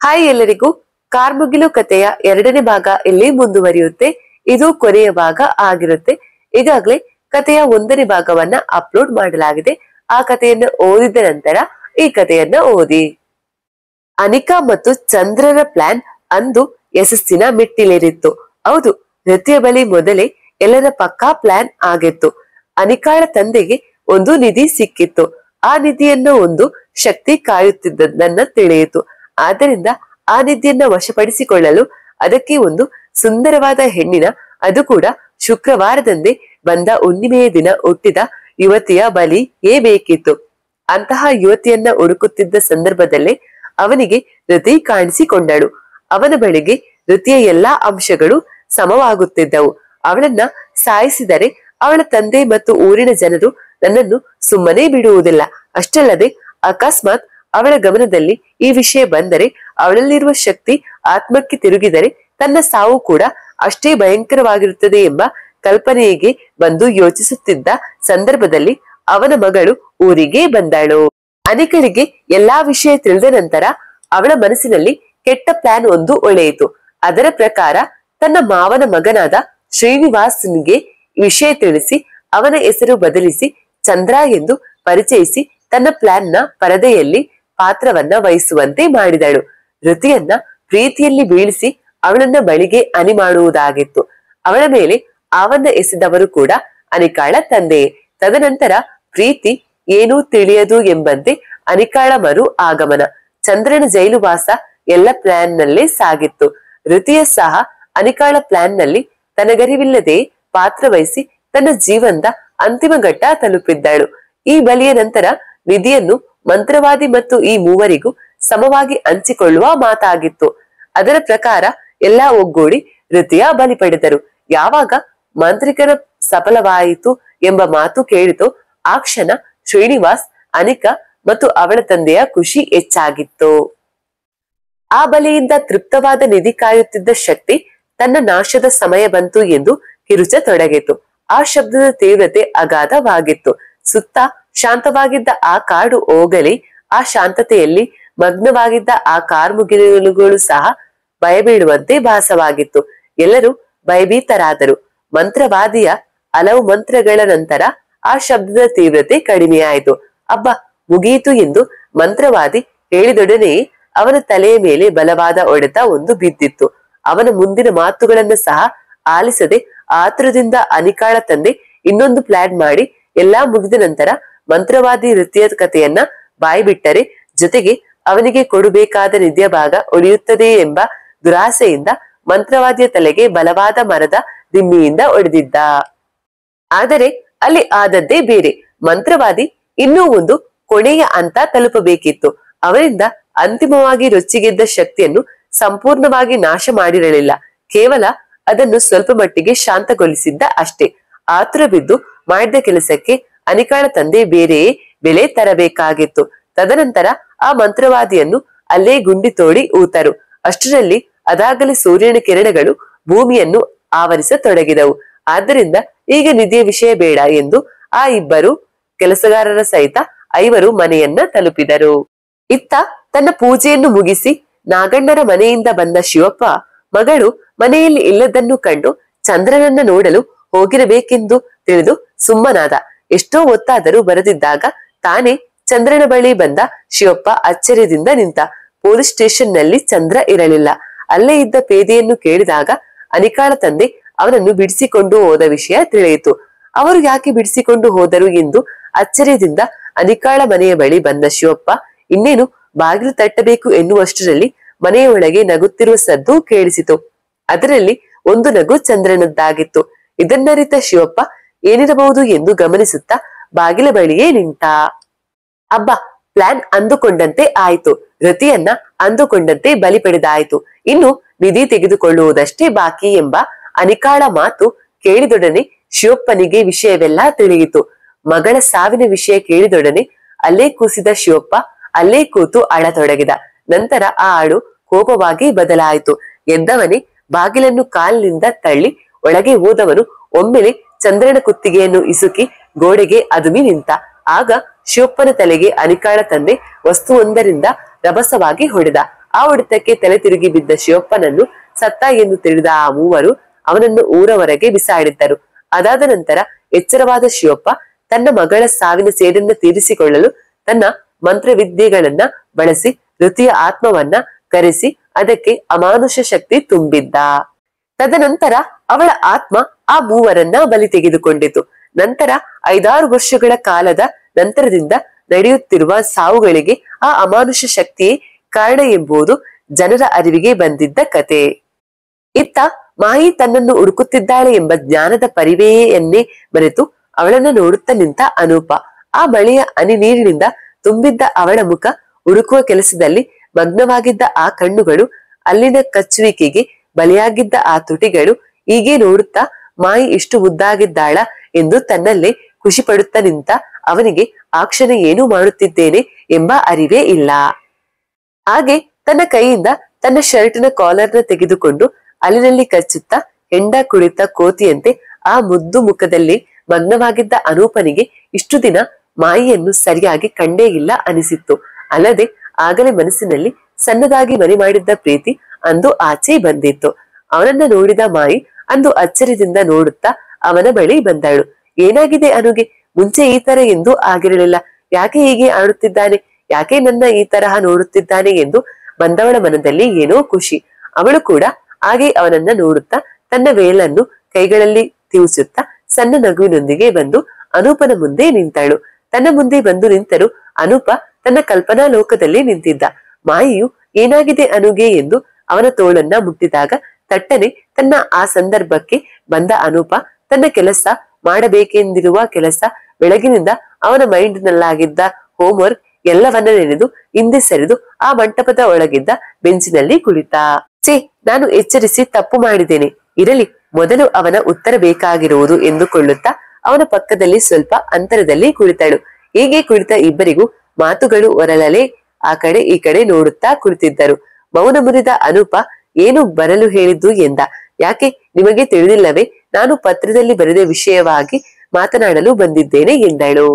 Hi ಎಲ್ಲರಿಗೂ. ಕಾರ್ಮುಗಿಲು ಕಥೆಯ 2ನೇ ಭಾಗ ಇಲ್ಲಿ ಮುಂದುವರಿಯುತ್ತೆ. ಇದು ಕೊನೆಯ ಭಾಗ ಆಗಿರುತ್ತೆ. ಈಗಾಗಲೇ ಕಥೆಯ 1ನೇ ಭಾಗವನ್ನ ಅಪ್ಲೋಡ್ ಮಾಡಲಾಗಿದೆ. ಆ ಕಥೆಯನ್ನ ಓದಿದ ನಂತರ ಈ ಕಥೆಯನ್ನ ಓದಿ. ಅನಿಕಾ ಮತ್ತು ಚಂದ್ರನ ಪ್ಲಾನ್ ಅಂದು ಯಶಸ್ಸಿನ ಮೆಟ್ಟಿಲೇರಿತ್ತು. ಹೌದು, ನೃತ್ಯ ಬಲಿ ಮೊದಲೇ ಎಲ್ಲರ ಪಕ್ಕಾ ಪ್ಲಾನ್ ಆಗಿತ್ತು. ಅನಿಕಾಳ ತಂದೆಗೆ ಒಂದು ನಿಧಿ ಸಿಕ್ಕಿತ್ತು. ಆ ನಿಧಿಯನ್ನ ಒಂದು ಶಕ್ತಿ ಕಾಯುತ್ತಿದ್ದದನ್ನ ತಿಳಿಯಿತು. ಆದ್ದರಿಂದ ಆ ನಿಧಿಯನ್ನ ವಶಪಡಿಸಿಕೊಳ್ಳಲು ಅದಕ್ಕೆ ಒಂದು ಸುಂದರವಾದ ಹೆಣ್ಣಿನ, ಅದು ಕೂಡ ಶುಕ್ರವಾರದಂದೇ ಬಂದ ಹುಣ್ಣಿಮೆಯ ದಿನ ಹುಟ್ಟಿದ ಯುವತಿಯ ಬಲಿಯೇ ಬೇಕಿತ್ತು. ಅಂತಹ ಯುವತಿಯನ್ನ ಹುಡುಕುತ್ತಿದ್ದ ಸಂದರ್ಭದಲ್ಲೇ ಅವನಿಗೆ ರತಿ ಕಾಣಿಸಿಕೊಂಡಳು. ಅವನ ಬಳಿಗೆ ರತಿಯ ಎಲ್ಲಾ ಅಂಶಗಳು ಸಮವಾಗುತ್ತಿದ್ದವು. ಅವಳನ್ನ ಸಾಯಿಸಿದರೆ ಅವಳ ತಂದೆ ಮತ್ತು ಊರಿನ ಜನರು ನನ್ನನ್ನು ಸುಮ್ಮನೆ ಬಿಡುವುದಿಲ್ಲ. ಅಷ್ಟಲ್ಲದೆ ಅಕಸ್ಮಾತ್ ಅವಳ ಗಮನದಲ್ಲಿ ಈ ವಿಷಯ ಬಂದರೆ, ಅವಳಲ್ಲಿರುವ ಶಕ್ತಿ ಆತ್ಮಕ್ಕೆ ತಿರುಗಿದರೆ ತನ್ನ ಸಾವು ಕೂಡ ಅಷ್ಟೇ ಭಯಂಕರವಾಗಿರುತ್ತದೆ ಎಂಬ ಕಲ್ಪನೆಗೆ ಬಂದು ಯೋಚಿಸುತ್ತಿದ್ದ ಸಂದರ್ಭದಲ್ಲಿ ಅವನ ಮಗಳು ಊರಿಗೆ ಬಂದಳು. ಅನಿಕಳಿಗೆ ಎಲ್ಲಾ ವಿಷಯ ತಿಳಿದ ನಂತರ ಅವಳ ಮನಸ್ಸಿನಲ್ಲಿ ಕೆಟ್ಟ ಪ್ಲಾನ್ ಒಂದು ಒಳೆಯಿತು. ಅದರ ಪ್ರಕಾರ ತನ್ನ ಮಾವನ ಮಗನಾದ ಶ್ರೀನಿವಾಸ್ನಿಗೆ ವಿಷಯ ತಿಳಿಸಿ ಅವನ ಹೆಸರು ಬದಲಿಸಿ ಚಂದ್ರ ಎಂದು ಪರಿಚಯಿಸಿ ತನ್ನ ಪ್ಲಾನ್ ನ ಪರದೆಯಲ್ಲಿ ಪಾತ್ರವನ್ನ ವಹಿಸುವಂತೆ ಮಾಡಿದಳು. ರತಿಯನ್ನ ಪ್ರೀತಿಯಲ್ಲಿ ಬೀಳಿಸಿ ಅವಳನ್ನ ಬಳಿಗೆ ಅನಿ ಮಾಡುವುದಾಗಿತ್ತು. ಅವಳ ಮೇಲೆ ಅವನ್ನ ಎಸೆದವರು ಕೂಡ ಅನಿಕಾಳ ತಂದೆಯೇ. ತದನಂತರ ಪ್ರೀತಿ ಏನೂ ತಿಳಿಯದು ಎಂಬಂತೆ ಅನಿಕಾಳ ಮರು ಆಗಮನ, ಚಂದ್ರನ ಜೈಲುವಾಸ ಎಲ್ಲ ಪ್ಲಾನ್ ನಲ್ಲೇ ಸಾಗಿತ್ತು. ರತಿಯ ಸಹ ಅನಿಕಾಳ ಪ್ಲಾನ್ ನಲ್ಲಿ ತನಗರಿವಿಲ್ಲದೆ ಪಾತ್ರ ವಹಿಸಿ ತನ್ನ ಜೀವನದ ಅಂತಿಮ ಘಟ್ಟ ತಲುಪಿದ್ದಳು. ಈ ಬಲಿಯ ನಂತರ ನಿಧಿಯನ್ನು ಮಂತ್ರವಾದಿ ಮತ್ತು ಈ ಮೂವರಿಗೂ ಸಮವಾಗಿ ಹಂಚಿಕೊಳ್ಳುವ ಮಾತಾಗಿತ್ತು. ಅದರ ಪ್ರಕಾರ ಎಲ್ಲಾ ಒಗ್ಗೂಡಿ ರತಿಯ ಬಲಿ ಪಡೆದರು. ಯಾವಾಗ ಮಾಂತ್ರಿಕನ ಸಫಲವಾಯಿತು ಎಂಬ ಮಾತು ಕೇಳಿತು, ಆ ಕ್ಷಣ ಶ್ರೀನಿವಾಸ್, ಅನಿಕಾ ಮತ್ತು ಅವಳ ತಂದೆಯ ಖುಷಿ ಹೆಚ್ಚಾಗಿತ್ತು. ಆ ಬಲಿಯಿಂದ ತೃಪ್ತವಾದ ನಿಧಿ ಕಾಯುತ್ತಿದ್ದ ಶಕ್ತಿ ತನ್ನ ನಾಶದ ಸಮಯ ಬಂತು ಎಂದು ಕಿರುಚತೊಡಗಿತು. ಆ ಶಬ್ದದ ತೀವ್ರತೆ ಅಗಾಧವಾಗಿತ್ತು. ಸುತ್ತ ಶಾಂತವಾಗಿದ್ದ ಆ ಕಾಡು ಹೋಗಲಿ, ಆ ಶಾಂತತೆಯಲ್ಲಿ ಮಗ್ನವಾಗಿದ್ದ ಆ ಕಾರ್ಮುಗಿಲುಗಳು ಸಹ ಭಯಬೀಳುವಂತೆ ಭಾಸವಾಗಿತ್ತು. ಎಲ್ಲರೂ ಭಯಭೀತರಾದರು. ಮಂತ್ರವಾದಿಯ ಹಲವು ಮಂತ್ರಗಳ ನಂತರ ಆ ಶಬ್ದದ ತೀವ್ರತೆ ಕಡಿಮೆಯಾಯಿತು. ಅಬ್ಬ, ಮುಗಿಯಿತು ಎಂದು ಮಂತ್ರವಾದಿ ಹೇಳಿದೊಡನೆಯೇ ಅವನ ತಲೆಯ ಮೇಲೆ ಬಲವಾದ ಹೊಡೆತ ಒಂದು ಬಿದ್ದಿತ್ತು. ಅವನ ಮುಂದಿನ ಮಾತುಗಳನ್ನ ಸಹ ಆಲಿಸದೆ ಆತುರದಿಂದ ಅನಿಕಾಳ ತಂದೆ ಇನ್ನೊಂದು ಪ್ಲಾನ್ ಮಾಡಿ ಎಲ್ಲಾ ಮುಗಿದ ನಂತರ ಮಂತ್ರವಾದಿ ವೃತ್ತಿಯ ಕಥೆಯನ್ನ ಬಾಯ್ಬಿಟ್ಟರೆ, ಜೊತೆಗೆ ಅವನಿಗೆ ಕೊಡಬೇಕಾದ ನಿಧಿಯ ಭಾಗ ಉಳಿಯುತ್ತದೆ ಎಂಬ ದುರಾಸೆಯಿಂದ ಮಂತ್ರವಾದಿಯ ತಲೆಗೆ ಬಲವಾದ ಮರದ ದಿಮ್ಮಿಯಿಂದ ಹೊಡೆದಿದ್ದ. ಆದರೆ ಅಲ್ಲಿ ಆದದ್ದೇ ಬೇರೆ. ಮಂತ್ರವಾದಿ ಇನ್ನೂ ಒಂದು ಕೊನೆಯ ಹಂತ ತಲುಪಬೇಕಿತ್ತು. ಅವನಿಂದ ಅಂತಿಮವಾಗಿ ರೊಚ್ಚಿಗೆದ್ದ ಶಕ್ತಿಯನ್ನು ಸಂಪೂರ್ಣವಾಗಿ ನಾಶ ಮಾಡಿರಲಿಲ್ಲ, ಕೇವಲ ಅದನ್ನು ಸ್ವಲ್ಪ ಮಟ್ಟಿಗೆ ಶಾಂತಗೊಳಿಸಿದ್ದ ಅಷ್ಟೇ. ಆತುರ ಬಿದ್ದು ಮಾಡಿದ ಕೆಲಸಕ್ಕೆ ಅನಿಕಾಳ ತಂದೆ ಬೇರೆಯೇ ಬೆಲೆ ತರಬೇಕಾಗಿತ್ತು. ತದನಂತರ ಆ ಮಂತ್ರವಾದಿಯನ್ನು ಅಲ್ಲೇ ಗುಂಡಿ ತೋಡಿ ಊತರು. ಅಷ್ಟರಲ್ಲಿ ಅದಾಗಲೇ ಸೂರ್ಯನ ಕಿರಣಗಳು ಭೂಮಿಯನ್ನು ಆವರಿಸತೊಡಗಿದವು. ಆದ್ದರಿಂದ ಈಗ ನಿಧಿಯ ವಿಷಯ ಬೇಡ ಎಂದು ಆ ಇಬ್ಬರು ಕೆಲಸಗಾರರ ಸಹಿತ 5 ಮನೆಯನ್ನ ತಲುಪಿದರು. ಇತ್ತ ತನ್ನ ಪೂಜೆಯನ್ನು ಮುಗಿಸಿ ನಾಗಣ್ಣರ ಮನೆಯಿಂದ ಬಂದ ಶಿವಪ್ಪ ಮಗಳು ಮನೆಯಲ್ಲಿ ಇಲ್ಲದನ್ನು ಕಂಡು ಚಂದ್ರನನ್ನ ನೋಡಲು ಹೋಗಿರಬೇಕೆಂದು ತಿಳಿದು ಸುಮ್ಮನಾದ. ಎಷ್ಟೋ ಹೊತ್ತಾದರೂ ಬರದಿದ್ದಾಗ ತಾನೇ ಚಂದ್ರನ ಬಳಿ ಬಂದ ಶಿವಪ್ಪ ಅಚ್ಚರಿಯಿಂದ ನಿಂತ. ಪೊಲೀಸ್ ಸ್ಟೇಷನ್ ನಲ್ಲಿ ಚಂದ್ರ ಇರಲಿಲ್ಲ. ಅಲ್ಲೇ ಇದ್ದ ಪೇದೆಯನ್ನು ಕೇಳಿದಾಗ ಅನಿಕಾಳ ತಂದೆ ಅವನನ್ನು ಬಿಡಿಸಿಕೊಂಡು ಹೋದ ವಿಷಯ ತಿಳಿಯಿತು. ಅವರು ಯಾಕೆ ಬಿಡಿಸಿಕೊಂಡು ಹೋದರು ಎಂದು ಅಚ್ಚರಿಯಿಂದ ಅನಿಕಾಳ ಮನೆಯ ಬಳಿ ಬಂದ ಶಿವಪ್ಪ ಇನ್ನೇನು ಬಾಗಿಲು ತಟ್ಟಬೇಕು ಎನ್ನುವಷ್ಟರಲ್ಲಿ ಮನೆಯ ಒಳಗೆ ನಗುತ್ತಿರುವ ಸದ್ದು ಕೇಳಿಸಿತು. ಅದರಲ್ಲಿ ಒಂದು ನಗು ಚಂದ್ರನದ್ದಾಗಿತ್ತು. ಇದನ್ನರಿತ ಶಿವಪ್ಪ ಏನಿರಬಹುದು ಎಂದು ಗಮನಿಸುತ್ತಾ ಬಾಗಿಲ ಬಳಿಯೇ ನಿಂತ. ಅಬ್ಬ, ಪ್ಲಾನ್ ಅಂದುಕೊಂಡಂತೆ ಆಯಿತು. ರತಿಯನ್ನ ಅಂದುಕೊಂಡಂತೆ ಬಲಿ ಪಡೆದಾಯಿತು. ಇನ್ನು ನಿಧಿ ತೆಗೆದುಕೊಳ್ಳುವುದಷ್ಟೇ ಬಾಕಿ ಎಂಬ ಅನಿಕಾಳ ಮಾತು ಕೇಳಿದೊಡನೆ ಶಿವಪ್ಪನಿಗೆ ವಿಷಯವೆಲ್ಲ ತಿಳಿಯಿತು. ಮಗಳ ಸಾವಿನ ವಿಷಯ ಕೇಳಿದೊಡನೆ ಅಲ್ಲೇ ಕೂಸಿದ ಶಿವಪ್ಪ ಅಲ್ಲೇ ಕೂತು ಅಳತೊಡಗಿದ. ನಂತರ ಆ ಅಳು ಕೋಪವಾಗಿ ಬದಲಾಯಿತು. ಎದ್ದವನೇ ಬಾಗಿಲನ್ನು ಕಾಲಿನಿಂದ ತಳ್ಳಿ ಒಳಗೆ ಹೋದವನು ಒಮ್ಮೆಲೆ ಚಂದ್ರನ ಕುತ್ತಿಗೆಯನ್ನು ಇಸುಕಿ ಗೋಡೆಗೆ ಅದುಮಿ ನಿಂತ. ಆಗ ಶಿವಪ್ಪನ ತಲೆಗೆ ಅನಿಕಾಳ ತಂದೆ ವಸ್ತುವೊಂದರಿಂದ ರಭಸವಾಗಿ ಹೊಡೆದ. ಆ ಹೊಡೆತಕ್ಕೆ ತಲೆ ತಿರುಗಿ ಬಿದ್ದ ಶಿವಪ್ಪನನ್ನು ಸತ್ತ ಎಂದು ತಿಳಿದ ಆ ಮೂವರು ಅವನನ್ನು ಊರ ಹೊರಗೆ ಬಿಸಾಡಿದ್ದರು. ಅದಾದ ನಂತರ ಎಚ್ಚರವಾದ ಶಿವಪ್ಪ ತನ್ನ ಮಗಳ ಸಾವಿನ ಸೇಡನ್ನು ತೀರಿಸಿಕೊಳ್ಳಲು ತನ್ನ ಮಂತ್ರವಿದ್ಯೆಗಳನ್ನ ಬಳಸಿ ಋತಿಯ ಆತ್ಮವನ್ನ ಕರೆಸಿ ಅದಕ್ಕೆ ಅಮಾನುಷ ಶಕ್ತಿ ತುಂಬಿದ್ದ. ತದನಂತರ ಅವಳ ಆತ್ಮ ಆ ಮೂವರನ್ನ ಬಲಿ ತೆಗೆದುಕೊಂಡಿತು. ನಂತರ 5-6 ವರ್ಷಗಳ ಕಾಲದ ನಂತರದಿಂದ ನಡೆಯುತ್ತಿರುವ ಸಾವುಗಳಿಗೆ ಆ ಅಮಾನುಷ ಶಕ್ತಿಯೇ ಕಾರಣ ಎಂಬುದು ಜನರ ಅರಿವಿಗೆ ಬಂದಿದ್ದ ಕತೆ. ಇತ್ತ ಮಾಯಿ ತನ್ನನ್ನು ಹುಡುಕುತ್ತಿದ್ದಾಳೆ ಎಂಬ ಜ್ಞಾನದ ಪರಿವೆಯನ್ನೇ ಮರೆತು ಅವಳನ್ನ ನೋಡುತ್ತಾ ನಿಂತ ಅನೂಪ. ಆ ಮಳೆಯ ಹನಿ ನೀರಿನಿಂದ ತುಂಬಿದ್ದ ಅವಳ ಮುಖ ಹುಡುಕುವ ಕೆಲಸದಲ್ಲಿ ಮಗ್ನವಾಗಿದ್ದ ಆ ಕಣ್ಣುಗಳು, ಅಲ್ಲಿನ ಕಚ್ಚುವಿಕೆಗೆ ಬಲಿಯಾಗಿದ್ದ ಆ ತುಟಿಗಳು, ಹೀಗೆ ನೋಡುತ್ತಾ ಮಾಯಿ ಇಷ್ಟು ಮುದ್ದಾಗಿದ್ದಾಳ ಎಂದು ತನ್ನಲ್ಲೇ ಖುಷಿ ಪಡುತ್ತಾ ನಿಂತ ಅವನಿಗೆ ಆ ಕ್ಷಣ ಏನು ಮಾಡುತ್ತಿದ್ದೇನೆ ಎಂಬ ಅರಿವೇ ಇಲ್ಲ. ಹಾಗೆ ತನ್ನ ಕೈಯಿಂದ ತನ್ನ ಶರ್ಟಿನ ಕಾಲರ್ನ ತೆಗೆದುಕೊಂಡು ಅಲ್ಲಿನಲ್ಲಿ ಕಚ್ಚುತ್ತಾ ಹೆಂಡ ಕುಳಿತ ಕೋತಿಯಂತೆ ಆ ಮುದ್ದು ಮುಖದಲ್ಲಿ ಮಗ್ನವಾಗಿದ್ದ ಅನೂಪನಿಗೆ ಇಷ್ಟು ದಿನ ಮಾಯಿಯನ್ನು ಸರಿಯಾಗಿ ಕಂಡೇ ಇಲ್ಲ ಅನಿಸಿತ್ತು. ಅಲ್ಲದೆ ಆಗಲೇ ಮನಸ್ಸಿನಲ್ಲಿ ಸಣ್ಣದಾಗಿ ಮನೆ ಮಾಡಿದ್ದ ಪ್ರೀತಿ ಅಂದು ಆಚೆ ಬಂದಿತ್ತು. ಅವನನ್ನ ನೋಡಿದ ಮಾಯಿ ಅಂದು ಅಚ್ಚರಿಯಿಂದ ನೋಡುತ್ತಾ ಅವನ ಬಳಿ ಬಂದಳು. ಏನಾಗಿದೆ ಅನುಗೆ? ಮುಂಚೆ ಈ ತರ ಎಂದೂ ಆಗಿರಲಿಲ್ಲ. ಯಾಕೆ ಹೀಗೆ ಆಡುತ್ತಿದ್ದಾನೆ? ಯಾಕೆ ನನ್ನ ಈ ತರಹ ನೋಡುತ್ತಿದ್ದಾನೆ ಎಂದು ಬಂದವಳ ಮನದಲ್ಲಿ ಏನೋ ಖುಷಿ. ಅವಳು ಕೂಡ ಹಾಗೆ ಅವನನ್ನ ನೋಡುತ್ತಾ ತನ್ನ ವೇಲನ್ನು ಕೈಗಳಲ್ಲಿ ತಿವಿಸುತ್ತಾ ಸಣ್ಣ ನಗುವಿನೊಂದಿಗೆ ಬಂದು ಅನೂಪನ ಮುಂದೆ ನಿಂತಳು. ತನ್ನ ಮುಂದೆ ಬಂದು ನಿಂತರು ಅನೂಪ ತನ್ನ ಕಲ್ಪನಾ ಲೋಕದಲ್ಲಿ ನಿಂತಿದ್ದ. ಮಾಯಿಯು ಏನಾಗಿದೆ ಅನುಗೆ ಎಂದು ಅವನ ತೋಳನ್ನ ಮುಟ್ಟಿದಾಗ ತಟ್ಟನೆ ತನ್ನ ಆ ಸಂದರ್ಭಕ್ಕೆ ಬಂದ ಅನೂಪ ತನ್ನ ಕೆಲಸ ಮಾಡಬೇಕೆಂದಿರುವ ಕೆಲಸ, ಬೆಳಗಿನಿಂದ ಅವನ ಮೈಂಡ್ ನಲ್ಲಾಗಿದ್ದ ಹೋಮ್ವರ್ಕ್ ಎಲ್ಲವನ್ನ ನೆನೆದು ಹಿಂದೆ ಸರಿದು ಆ ಮಂಟಪದ ಒಳಗಿದ್ದ ಬೆಂಚಿನಲ್ಲಿ ಕುಳಿತ. ನಾನು ಎಚ್ಚರಿಸಿ ತಪ್ಪು ಮಾಡಿದ್ದೇನೆ, ಇರಲಿ ಮೊದಲು ಅವನ ಉತ್ತರ ಬೇಕಾಗಿರುವುದು ಎಂದುಕೊಳ್ಳುತ್ತಾ ಅವನ ಪಕ್ಕದಲ್ಲಿ ಸ್ವಲ್ಪ ಅಂತರದಲ್ಲಿ ಕುಳಿತಳು. ಹೀಗೆ ಕುಳಿತ ಇಬ್ಬರಿಗೂ ಮಾತುಗಳು ಹೊರಳಲೆ ಆ ಕಡೆ ಈ ಕಡೆ ನೋಡುತ್ತಾ ಕುಳಿತಿದ್ದರು. ಮೌನ ಮುರಿದ ಅನೂಪ ಏನು ಬರಲು ಹೇಳಿದ್ದು ಎಂದ. ಯಾಕೆ ನಿಮಗೆ ತಿಳಿದಿಲ್ಲವೇ? ನಾನು ಪತ್ರದಲ್ಲಿ ಬರೆದ ವಿಷಯವಾಗಿ ಮಾತನಾಡಲು ಬಂದಿದ್ದೇನೆ ಎಂದಳು.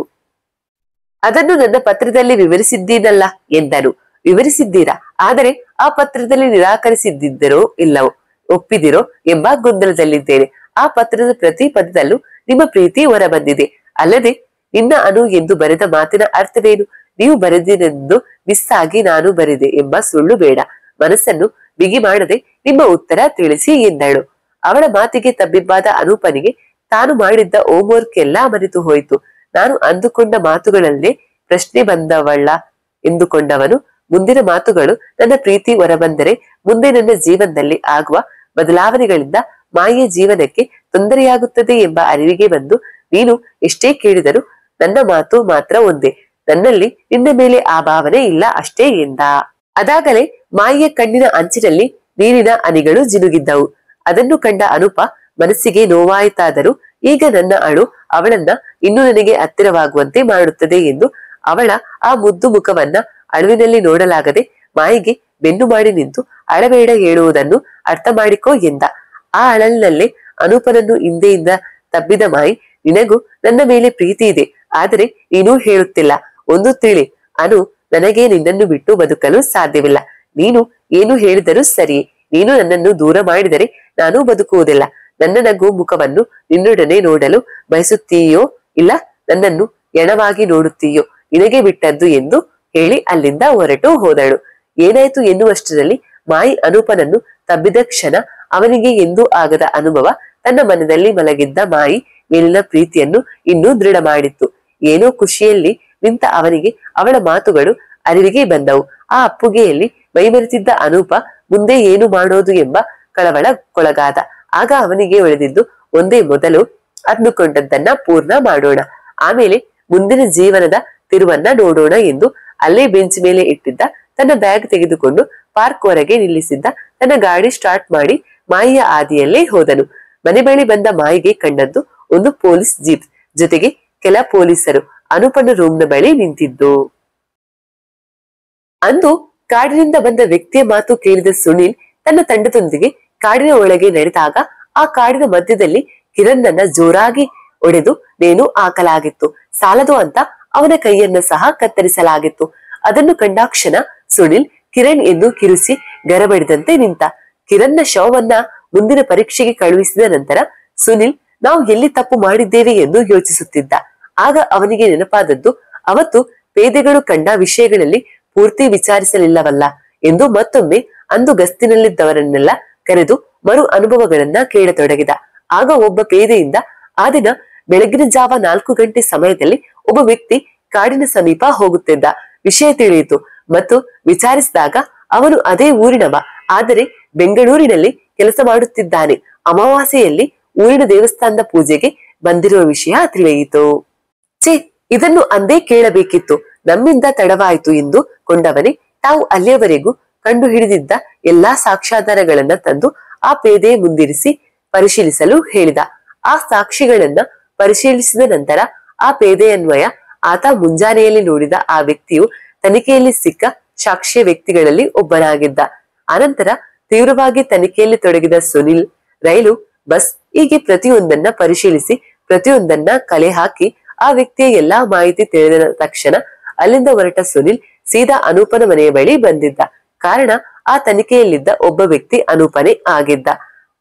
ಅದನ್ನು ನನ್ನ ಪತ್ರದಲ್ಲಿ ವಿವರಿಸಿದ್ದೀನಲ್ಲ ಎಂದನು. ವಿವರಿಸಿದ್ದೀರಾ? ಆದರೆ ಆ ಪತ್ರದಲ್ಲಿ ನಿರಾಕರಿಸಿದ್ದಿದ್ದರೋ ಇಲ್ಲವೋ, ಒಪ್ಪಿದಿರೋ ಎಂಬ ಗೊಂದಲದಲ್ಲಿದ್ದೇನೆ. ಆ ಪತ್ರದ ಪ್ರತಿ ಪದದಲ್ಲೂ ನಿಮ್ಮ ಪ್ರೀತಿ ಹೊರ ಬಂದಿದೆ. ಅಲ್ಲದೆ ನಿನ್ನ ಅನು ಎಂದು ಬರೆದ ಮಾತಿನ ಅರ್ಥವೇನು? ನೀವು ಬರೆದಿರೆಂದು ಮಿಸ್ ಆಗಿ ನಾನು ಬರೆದೆ ಎಂಬ ಸುಳ್ಳು ಬೇಡ. ಮನಸ್ಸನ್ನು ಬಿಗಿ ಮಾಡದೆ ನಿಮ್ಮ ಉತ್ತರ ತಿಳಿಸಿ ಎಂದಳು. ಅವಳ ಮಾತಿಗೆ ತಬ್ಬಿಬ್ಬಾದ ಅನೂಪನಿಗೆ ತಾನು ಮಾಡಿದ್ದ ಹೋಮ್ವರ್ಕ್ ಎಲ್ಲಾ ಮರೆತು ಹೋಯಿತು. ನಾನು ಅಂದುಕೊಂಡ ಮಾತುಗಳಲ್ಲೇ ಪ್ರಶ್ನೆ ಬಂದವಳ ಎಂದುಕೊಂಡವನು ಮುಂದಿನ ಮಾತುಗಳು ನನ್ನ ಪ್ರೀತಿ ಹೊರಬಂದರೆ ಮುಂದೆ ನನ್ನ ಜೀವನದಲ್ಲಿ ಆಗುವ ಬದಲಾವಣೆಗಳಿಂದ ಮಾಯಿಯ ಜೀವನಕ್ಕೆ ತೊಂದರೆಯಾಗುತ್ತದೆ ಎಂಬ ಅರಿವಿಗೆ ಬಂದು ನೀನು ಎಷ್ಟೇ ಕೇಳಿದರೂ ನನ್ನ ಮಾತು ಮಾತ್ರ ಒಂದೇ, ನನ್ನಲ್ಲಿ ನಿನ್ನ ಮೇಲೆ ಆ ಭಾವನೆ ಇಲ್ಲ ಅಷ್ಟೇ ಎಂದ. ಅದಾಗಲೇ ಮಾಯಿಯ ಕಣ್ಣಿನ ಅಂಚಿನಲ್ಲಿ ನೀರಿನ ಹನಿಗಳು ಜಿನುಗಿದ್ದವು. ಅದನ್ನು ಕಂಡ ಅನೂಪ ಮನಸ್ಸಿಗೆ ನೋವಾಯಿತಾದರೂ ಈಗ ನನ್ನ ಅಳು ಅವಳನ್ನ ಇನ್ನೂ ನನಗೆ ಹತ್ತಿರವಾಗುವಂತೆ ಮಾಡುತ್ತದೆ ಎಂದು ಅವಳ ಆ ಮುದ್ದು ಮುಖವನ್ನ ಅಳುವಿನಲ್ಲಿ ನೋಡಲಾಗದೆ ಮಾಯಿಗೆ ಬೆನ್ನು ಮಾಡಿ ನಿಂತು ಅಳಬೇಡ ಹೇಳುವುದನ್ನು ಅರ್ಥ ಮಾಡಿಕೋ ಎಂದ. ಆ ಅಳಲಿನಲ್ಲೇ ಅನೂಪನನ್ನು ಹಿಂದೆಯಿಂದ ತಬ್ಬಿದ ಮಾಯಿ, ನಿನಗೂ ನನ್ನ ಮೇಲೆ ಪ್ರೀತಿ ಇದೆ, ಆದರೆ ನೀನು ಹೇಳುತ್ತಿಲ್ಲ. ಒಂದು ತಿಳಿ ಅನು, ನನಗೆ ನಿನ್ನನ್ನು ಬಿಟ್ಟು ಬದುಕಲು ಸಾಧ್ಯವಿಲ್ಲ. ನೀನು ಏನು ಹೇಳಿದರೂ ಸರಿಯೇ. ನೀನು ನನ್ನನ್ನು ದೂರ ಮಾಡಿದರೆ ನಾನು ಬದುಕುವುದಿಲ್ಲ. ನನ್ನ ನಗು ಮುಖವನ್ನು ನಿನ್ನೊಡನೆ ನೋಡಲು ಬಯಸುತ್ತೀಯೋ ಇಲ್ಲ ನನ್ನನ್ನು ಎಣವಾಗಿ ನೋಡುತ್ತೀಯೋ ನಿನಗೆ ಬಿಟ್ಟದ್ದು ಎಂದು ಹೇಳಿ ಅಲ್ಲಿಂದ ಹೊರಟು ಹೋದಳು. ಏನಾಯ್ತು ಎನ್ನುವಷ್ಟರಲ್ಲಿ ಮಾಯಿ ಅನೂಪನನ್ನು ತಬ್ಬಿದ ಕ್ಷಣ ಅವನಿಗೆ ಎಂದೂ ಆಗದ ಅನುಭವ ತನ್ನ ಮನದಲ್ಲಿ ಮಲಗಿದ್ದ ಮಾಯಿ ಮೇಲಿನ ಪ್ರೀತಿಯನ್ನು ಇನ್ನೂ ದೃಢ ಮಾಡಿತ್ತು. ಏನೋ ಖುಷಿಯಲ್ಲಿ ನಿಂತ ಅವನಿಗೆ ಅವಳ ಮಾತುಗಳು ಅರಿವಿಗೆ ಬಂದವು. ಆ ಅಪ್ಪುಗೆಯಲ್ಲಿ ಮೈಮರೆತಿದ್ದ ಅನೂಪ ಮುಂದೆ ಏನು ಮಾಡೋದು ಎಂಬ ಕಳವಳಕ್ಕೊಳಗಾದ. ಆಗ ಅವನಿಗೆ ಉಳಿದಿದ್ದು ಒಂದೇ, ಮೊದಲು ಅಂದುಕೊಂಡದ್ದನ್ನ ಪೂರ್ಣ ಮಾಡೋಣ, ಆಮೇಲೆ ಮುಂದಿನ ಜೀವನದ ತಿರುವನ್ನ ನೋಡೋಣ ಎಂದು ಅಲ್ಲೇ ಬೆಂಚ್ ಮೇಲೆ ಇಟ್ಟಿದ್ದ ತನ್ನ ಬ್ಯಾಗ್ ತೆಗೆದುಕೊಂಡು ಪಾರ್ಕ್ ಹೊರಗೆ ನಿಲ್ಲಿಸಿದ್ದ ತನ್ನ ಗಾಡಿ ಸ್ಟಾರ್ಟ್ ಮಾಡಿ ಮಾಯಿಯ ಹಾದಿಯಲ್ಲೇ ಹೋದನು. ಮನೆ ಬಳಿ ಬಂದ ಮಾಯಿಗೆ ಕಂಡದ್ದು ಒಂದು ಪೊಲೀಸ್ ಜೀಪ್ ಜೊತೆಗೆ ಕೆಲ ಪೊಲೀಸರು ಅನೂಪನ ರೂಮ್ನ ಬಳಿ ನಿಂತಿದ್ದು. ಅಂದು ಕಾಡಿನಿಂದ ಬಂದ ವ್ಯಕ್ತಿಯ ಮಾತು ಕೇಳಿದ ಸುನಿಲ್ ತನ್ನ ತಂಡದೊಂದಿಗೆ ಕಾಡಿನ ಒಳಗೆ ನಡೆದಾಗ ಆ ಕಾಡಿನ ಮಧ್ಯದಲ್ಲಿ ಕಿರಣ್ಣನ್ನ ಜೋರಾಗಿ ಒಡೆದು ನೇಣು ಹಾಕಲಾಗಿತ್ತು. ಸಾಲದು ಅಂತ ಅವನ ಕೈಯನ್ನ ಸಹ ಕತ್ತರಿಸಲಾಗಿತ್ತು. ಅದನ್ನು ಕಂಡಾಕ್ಷಣ ಸುನಿಲ್ ಕಿರಣ್ ಎಂದು ಕಿರುಸಿ ಗರಬಡಿದಂತೆ ನಿಂತ. ಕಿರಣ್ನ ಶವವನ್ನ ಮುಂದಿನ ಪರೀಕ್ಷೆಗೆ ಕಳುಹಿಸಿದ ನಂತರ ಸುನಿಲ್ ನಾವು ಎಲ್ಲಿ ತಪ್ಪು ಮಾಡಿದ್ದೇವೆ ಎಂದು ಯೋಚಿಸುತ್ತಿದ್ದ. ಆಗ ಅವನಿಗೆ ನೆನಪಾದದ್ದು ಅವತ್ತು ಪೇದೆಗಳು ಕಂಡ ವಿಷಯಗಳಲ್ಲಿ ಪೂರ್ತಿ ವಿಚಾರಿಸಲಿಲ್ಲವಲ್ಲ ಎಂದು ಮತ್ತೊಮ್ಮೆ ಅಂದು ಗಸ್ತಿನಲ್ಲಿದ್ದವರನ್ನೆಲ್ಲ ಕರೆದು ಮರು ಅನುಭವಗಳನ್ನ ಕೇಳತೊಡಗಿದ. ಆಗ ಒಬ್ಬ ಪೇದೆಯಿಂದ ಆ ದಿನ ಬೆಳಗಿನ ಜಾವ 4 ಗಂಟೆ ಸಮಯದಲ್ಲಿ ಒಬ್ಬ ವ್ಯಕ್ತಿ ಕಾಡಿನ ಸಮೀಪ ಹೋಗುತ್ತಿದ್ದ ವಿಷಯ ತಿಳಿಯಿತು ಮತ್ತು ವಿಚಾರಿಸಿದಾಗ ಅವನು ಅದೇ ಊರಿನವ, ಆದರೆ ಬೆಂಗಳೂರಿನಲ್ಲಿ ಕೆಲಸ ಮಾಡುತ್ತಿದ್ದಾನೆ. ಅಮಾವಾಸ್ಯೆಯಲ್ಲಿ ಊರಿನ ದೇವಸ್ಥಾನದ ಪೂಜೆಗೆ ಬಂದಿರುವ ವಿಷಯ ತಿಳಿಯಿತು. ಛೇ, ಇದನ್ನು ಅಂದೇ ಕೇಳಬೇಕಿತ್ತು, ನಮ್ಮಿಂದ ತಡವಾಯಿತು ಎಂದು ಕೊಂಡವನೇ ತಾವು ಅಲ್ಲಿಯವರೆಗೂ ಕಂಡು ಹಿಡಿದಿದ್ದ ಎಲ್ಲಾ ಸಾಕ್ಷ್ಯಾಧಾರಗಳನ್ನ ತಂದು ಆ ಪೇದೆಯ ಮುಂದಿರಿಸಿ ಪರಿಶೀಲಿಸಲು ಹೇಳಿದ. ಆ ಸಾಕ್ಷಿಗಳನ್ನ ಪರಿಶೀಲಿಸಿದ ನಂತರ ಆ ಪೇದೆಯನ್ವಯ ಆತ ಮುಂಜಾನೆಯಲ್ಲಿ ನೋಡಿದ ಆ ವ್ಯಕ್ತಿಯು ತನಿಖೆಯಲ್ಲಿ ಸಿಕ್ಕ ಸಾಕ್ಷ್ಯ ವ್ಯಕ್ತಿಗಳಲ್ಲಿ ಒಬ್ಬನಾಗಿದ್ದ. ಅನಂತರ ತೀವ್ರವಾಗಿ ತನಿಖೆಯಲ್ಲಿ ತೊಡಗಿದ ಸುನಿಲ್ ರೈಲು, ಬಸ್ ಹೀಗೆ ಪ್ರತಿಯೊಂದನ್ನ ಪರಿಶೀಲಿಸಿ ಪ್ರತಿಯೊಂದನ್ನ ಕಲೆ ಹಾಕಿ ಆ ವ್ಯಕ್ತಿಯ ಎಲ್ಲಾ ಮಾಹಿತಿ ತಿಳಿದ ತಕ್ಷಣ ಅಲ್ಲಿಂದ ಹೊರಟ ಸುನಿಲ್ ಸೀದಾ ಅನೂಪನ ಮನೆಯ ಬಳಿ ಬಂದಿದ್ದ. ಕಾರಣ ಆ ತನಿಖೆಯಲ್ಲಿದ್ದ ಒಬ್ಬ ವ್ಯಕ್ತಿ ಅನೂಪನೇ ಆಗಿದ್ದ.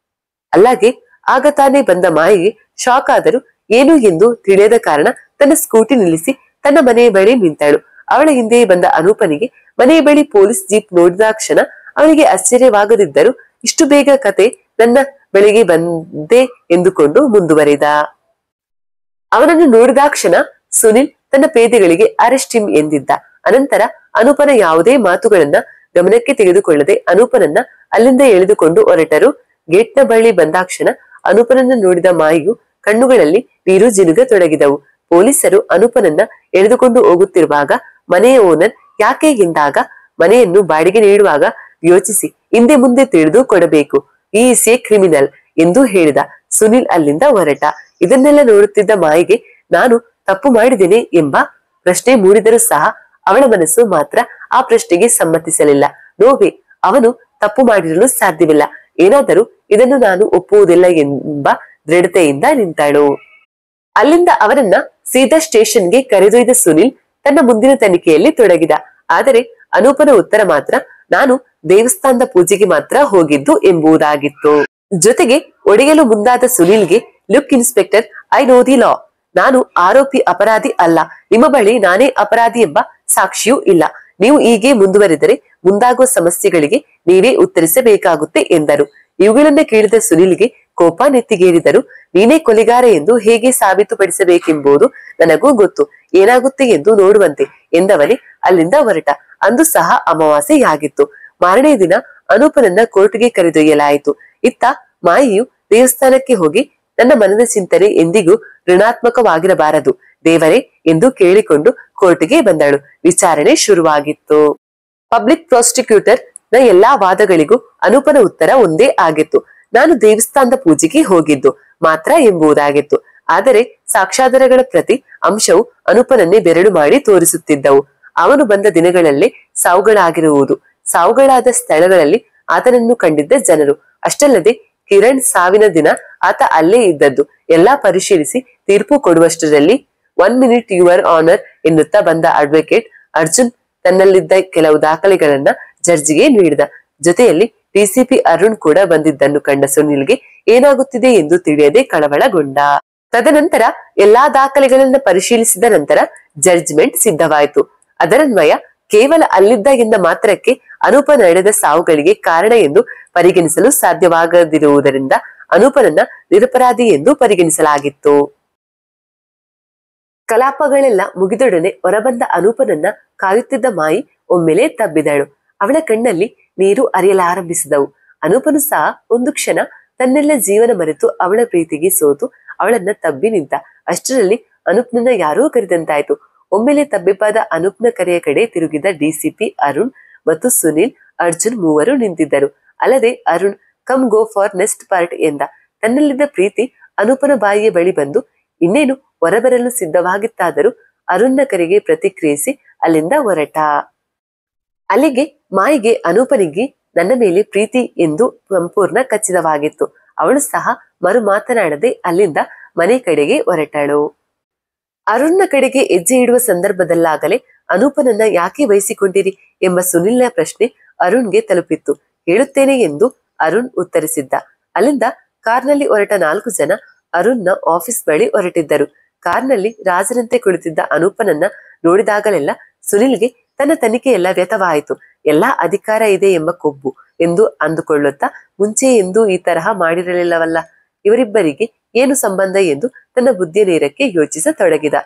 ಅಲ್ಲಾಗೆ ಆಗ ತಾನೇ ಬಂದ ಮಾಯಿಗೆ ಶಾಕ್ ಆದರೂ ಏನು ಎಂದು ತಿಳಿಯದ ಕಾರಣ ತನ್ನ ಸ್ಕೂಟಿ ನಿಲ್ಲಿಸಿ ತನ್ನ ಮನೆಯ ಬಳಿ ನಿಂತಳು. ಅವಳ ಹಿಂದೆಯೇ ಬಂದ ಅನೂಪನಿಗೆ ಮನೆಯ ಬಳಿ ಪೊಲೀಸ್ ಜೀಪ್ ನೋಡಿದಾಕ್ಷಣ ಅವನಿಗೆ ಆಶ್ಚರ್ಯವಾಗದಿದ್ದರೂ ಇಷ್ಟು ಬೇಗ ಕತೆ ನನ್ನ ಬಳಿಗೆ ಬಂದೆ ಎಂದುಕೊಂಡು ಮುಂದುವರಿದ. ಅವನನ್ನು ನೋಡಿದಾಕ್ಷಣ ಸುನಿಲ್ ತನ್ನ ಪೇದೆಗಳಿಗೆ ಅರೆಸ್ಟ್ ಹಿಮ್ ಎಂದಿದ್ದ. ಅನಂತರ ಅನೂಪನ ಯಾವುದೇ ಮಾತುಗಳನ್ನ ಗಮನಕ್ಕೆ ತೆಗೆದುಕೊಳ್ಳದೆ ಅನೂಪನನ್ನ ಅಲ್ಲಿಂದ ಎಳೆದುಕೊಂಡು ಹೊರಟರು. ಗೇಟ್ನ ಬಳಿ ಬಂದಾಕ್ಷಣ ಅನೂಪನನ್ನ ನೋಡಿದ ಮಾಯಿಯು ಕಣ್ಣುಗಳಲ್ಲಿ ನೀರು ಜಿನುಗತೊಡಗಿದವು. ಪೊಲೀಸರು ಅನೂಪನನ್ನ ಎಳೆದುಕೊಂಡು ಹೋಗುತ್ತಿರುವಾಗ ಮನೆಯ ಓನರ್ ಯಾಕೆ ಎಂದಾಗ ಮನೆಯನ್ನು ಬಾಡಿಗೆ ನೀಡುವಾಗ ಯೋಚಿಸಿ ಹಿಂದೆ ಮುಂದೆ ತಿಳಿದು ಕೊಡಬೇಕು, ಈ ಇಸ್ ಎ ಕ್ರಿಮಿನಲ್ ಎಂದು ಹೇಳಿದ. ಸುನಿಲ್ ಅಲ್ಲಿಂದ ಹೊರಟ. ಇದನ್ನೆಲ್ಲ ನೋಡುತ್ತಿದ್ದ ಮಾಯಿಗೆ ನಾನು ತಪ್ಪು ಮಾಡಿದ್ದೇನೆ ಎಂಬ ಪ್ರಶ್ನೆ ಮೂಡಿದರೂ ಸಹ ಅವಳ ಮನಸ್ಸು ಮಾತ್ರ ಆ ಪ್ರಶ್ನೆಗೆ ಸಮ್ಮತಿಸಲಿಲ್ಲ. ನೋವೇ, ಅವನು ತಪ್ಪು ಮಾಡಿರಲು ಸಾಧ್ಯವಿಲ್ಲ, ಏನಾದರೂ ಇದನ್ನು ನಾನು ಒಪ್ಪುವುದಿಲ್ಲ ಎಂಬ ದೃಢತೆಯಿಂದ ನಿಂತಳು. ಅಲ್ಲಿಂದ ಅವರನ್ನ ಸೀದಾ ಸ್ಟೇಷನ್ಗೆ ಕರೆದೊಯ್ದ ಸುನಿಲ್ ತನ್ನ ಮುಂದಿನ ತನಿಖೆಯಲ್ಲಿ ತೊಡಗಿದ. ಆದರೆ ಅನೂಪನ ಉತ್ತರ ಮಾತ್ರ ನಾನು ದೇವಸ್ಥಾನದ ಪೂಜೆಗೆ ಮಾತ್ರ ಹೋಗಿದ್ದು ಎಂಬುದಾಗಿತ್ತು. ಜೊತೆಗೆ ಒಡೆಯಲು ಮುಂದಾದ ಸುನಿಲ್ಗೆ, look inspector, I know the law, ನಾನು ಆರೋಪಿ ಅಪರಾಧಿ ಅಲ್ಲ, ನಿಮ್ಮ ಬಳಿ ನಾನೇ ಅಪರಾಧಿ ಎಂಬ ಸಾಕ್ಷಿಯೂ ಇಲ್ಲ. ನೀವು ಹೀಗೆ ಮುಂದುವರೆದರೆ ಮುಂದಾಗುವ ಸಮಸ್ಯೆಗಳಿಗೆ ನೀವೇ ಉತ್ತರಿಸಬೇಕಾಗುತ್ತೆ ಎಂದರು. ಇವುಗಳನ್ನ ಕೇಳಿದ ಸುನಿಲ್ಗೆ ಕೋಪ ನೆತ್ತಿಗೇರಿದರು. ನೀನೇ ಕೊಲೆಗಾರ ಎಂದು ಹೇಗೆ ಸಾಬೀತುಪಡಿಸಬೇಕೆಂಬುದು ನನಗೂ ಗೊತ್ತು, ಏನಾಗುತ್ತೆ ಎಂದು ನೋಡುವಂತೆ ಎಂದವನೇ ಅಲ್ಲಿಂದ ಹೊರಟ. ಅಂದು ಸಹ ಅಮಾವಾಸ್ಯೆಯಾಗಿತ್ತು. ಮಾರನೇ ದಿನ ಅನೂಪನನ್ನ ಕೋರ್ಟ್ಗೆ ಕರೆದೊಯ್ಯಲಾಯಿತು. ಇತ್ತ ಮಾಯಿಯು ದೇವಸ್ಥಾನಕ್ಕೆ ಹೋಗಿ ನನ್ನ ಮನದ ಚಿಂತನೆ ಎಂದಿಗೂ ಋಣಾತ್ಮಕವಾಗಿರಬಾರದು ದೇವರೇ ಎಂದು ಕೇಳಿಕೊಂಡು ಕೋರ್ಟ್ಗೆ ಬಂದಳು. ವಿಚಾರಣೆ ಶುರುವಾಗಿತ್ತು. ಪಬ್ಲಿಕ್ ಪ್ರಾಸಿಕ್ಯೂಟರ್ ನ ಎಲ್ಲಾ ವಾದಗಳಿಗೂ ಅನೂಪನ ಉತ್ತರ ಒಂದೇ ಆಗಿತ್ತು. ನಾನು ದೇವಸ್ಥಾನದ ಪೂಜೆಗೆ ಹೋಗಿದ್ದು ಮಾತ್ರ ಎಂಬುದಾಗಿತ್ತು. ಆದರೆ ಸಾಕ್ಷ್ಯಾಧಾರಗಳ ಪ್ರತಿ ಅಂಶವು ಅನೂಪನನ್ನೇ ಬೆರಳು ಮಾಡಿ ತೋರಿಸುತ್ತಿದ್ದವು. ಅವನು ಬಂದ ದಿನಗಳಲ್ಲೇ ಸಾವುಗಳಾಗಿರುವುದು, ಸಾವುಗಳಾದ ಸ್ಥಳಗಳಲ್ಲಿ ಆತನನ್ನು ಕಂಡಿದ್ದ ಜನರು, ಅಷ್ಟಲ್ಲದೆ ಕಿರಣ್ ಸಾವಿನ ದಿನ ಆತ ಅಲ್ಲೇ ಇದ್ದದ್ದು ಎಲ್ಲಾ ಪರಿಶೀಲಿಸಿ ತೀರ್ಪು ಕೊಡುವಷ್ಟರಲ್ಲಿ 1 minute ಯುವರ್ ಆನರ್ ಎನ್ನುತ್ತಾ ಬಂದ ಅಡ್ವೊಕೇಟ್ ಅರ್ಜುನ್ ತನ್ನಲ್ಲಿದ್ದ ಕೆಲವು ದಾಖಲೆಗಳನ್ನ ಜಡ್ಜಿಗೆ ನೀಡಿದ. ಜೊತೆಯಲ್ಲಿ ಡಿಸಿಪಿ ಅರುಣ್ ಕೂಡ ಬಂದಿದ್ದನ್ನು ಕಂಡ ಸುನಿಲ್ಗೆ ಏನಾಗುತ್ತಿದೆ ಎಂದು ತಿಳಿಯದೆ ಕಳವಳಗೊಂಡ. ತದನಂತರ ಎಲ್ಲಾ ದಾಖಲೆಗಳನ್ನ ಪರಿಶೀಲಿಸಿದ ನಂತರ ಜಡ್ಜ್ಮೆಂಟ್ ಸಿದ್ಧವಾಯಿತು. ಅದರನ್ವಯ ಕೇವಲ ಅಲ್ಲಿದ್ದ ಎಂದ ಮಾತ್ರಕ್ಕೆ ಅನೂಪ ನಡೆದ ಸಾವುಗಳಿಗೆ ಕಾರಣ ಎಂದು ಪರಿಗಣಿಸಲು ಸಾಧ್ಯವಾಗದಿರುವುದರಿಂದ ಅನೂಪನನ್ನ ನಿರಪರಾಧಿ ಎಂದು ಪರಿಗಣಿಸಲಾಗಿತ್ತು. ಕಲಾಪಗಳೆಲ್ಲ ಮುಗಿದೊಡನೆ ಹೊರಬಂದ ಅನೂಪನನ್ನ ಕಾಯುತ್ತಿದ್ದ ಮಾಯಿ ಒಮ್ಮೆಲೆ ತಬ್ಬಿದಳು. ಅವಳ ಕಣ್ಣಲ್ಲಿ ನೀರು ಹರಿಯಲಾರಂಭಿಸಿದವು. ಅನೂಪನು ಸಹ ಒಂದು ಕ್ಷಣ ತನ್ನೆಲ್ಲ ಜೀವನ ಮರೆತು ಅವಳ ಪ್ರೀತಿಗೆ ಸೋತು ಅವಳನ್ನ ತಬ್ಬಿ ನಿಂತ. ಅಷ್ಟರಲ್ಲಿ ಅನೂಪ್ನನ್ನ ಯಾರೋ ಕರೆದಂತಾಯ್ತು. ಒಮ್ಮೆಲೆ ತಬ್ಬಿಬ್ಬಾದ ಅನೂಪ್ನ ಕರೆಯ ಕಡೆ ತಿರುಗಿದ ಡಿಸಿಪಿ ಅರುಣ್ ಮತ್ತು ಸುನಿಲ್, ಅರ್ಜುನ್ ಮೂವರು ನಿಂತಿದ್ದರು. ಅಲ್ಲದೆ Arun come go for next part ಎಂದ. ತನ್ನಲ್ಲಿದ್ದ ಪ್ರೀತಿ ಅನೂಪನ ಬಾಯಿಯ ಬಳಿ ಬಂದು ಇನ್ನೇನು ಹೊರಬರಲು ಸಿದ್ಧವಾಗಿತ್ತಾದರೂ ಅರುಣ್ನ ಕರೆಗೆ ಪ್ರತಿಕ್ರಿಯಿಸಿ ಅಲ್ಲಿಂದ ಹೊರಟ. ಅಲ್ಲಿಗೆ ಮಾಯಿಗೆ ಅನೂಪನಿಗೆ ನನ್ನ ಮೇಲೆ ಪ್ರೀತಿ ಎಂದು ಸಂಪೂರ್ಣ ಖಚಿತವಾಗಿತ್ತು. ಅವಳು ಸಹ ಮರು ಮಾತನಾಡದೆ ಅಲ್ಲಿಂದ ಮನೆ ಕಡೆಗೆ ಹೊರಟಳು. ಅರುಣ್ನ ಕಡೆಗೆ ಹೆಜ್ಜೆ ಇಡುವ ಸಂದರ್ಭದಲ್ಲಾಗಲೇ ಅನೂಪನನ್ನ ಯಾಕೆ ವಹಿಸಿಕೊಂಡಿರಿ ಎಂಬ ಸುನಿಲ್ನ ಪ್ರಶ್ನೆ ಅರುಣ್ಗೆ ತಲುಪಿತ್ತು. ಹೇಳುತ್ತೇನೆ ಎಂದು ಅರುಣ್ ಉತ್ತರಿಸಿದ್ದ. ಅಲ್ಲಿಂದ ಕಾರ್ನಲ್ಲಿ ಹೊರಟ 4 ಜನ ಅರುಣ್ನ ಆಫೀಸ್ ಬಳಿ ಹೊರಟಿದ್ದರು. ಕಾರ್ನಲ್ಲಿ ರಾಜನಂತೆ ಕುಳಿತಿದ್ದ ಅನೂಪನನ್ನ ನೋಡಿದಾಗಲೆಲ್ಲ ಸುನಿಲ್ಗೆ ತನ್ನ ತನಿಖೆಯೆಲ್ಲ ವ್ಯಥವಾಯಿತು. ಎಲ್ಲಾ ಅಧಿಕಾರ ಇದೆ ಎಂಬ ಕೊಬ್ಬು ಎಂದು ಅಂದುಕೊಳ್ಳುತ್ತಾ ಮುಂಚೆ ಎಂದೂ ಈ ತರಹ ಮಾಡಿರಲಿಲ್ಲವಲ್ಲ, ಇವರಿಬ್ಬರಿಗೆ ಏನು ಸಂಬಂಧ ಎಂದು ತನ್ನ ಬುದ್ಧಿಯ ನೇರಕ್ಕೆ ಯೋಚಿಸತೊಡಗಿದ.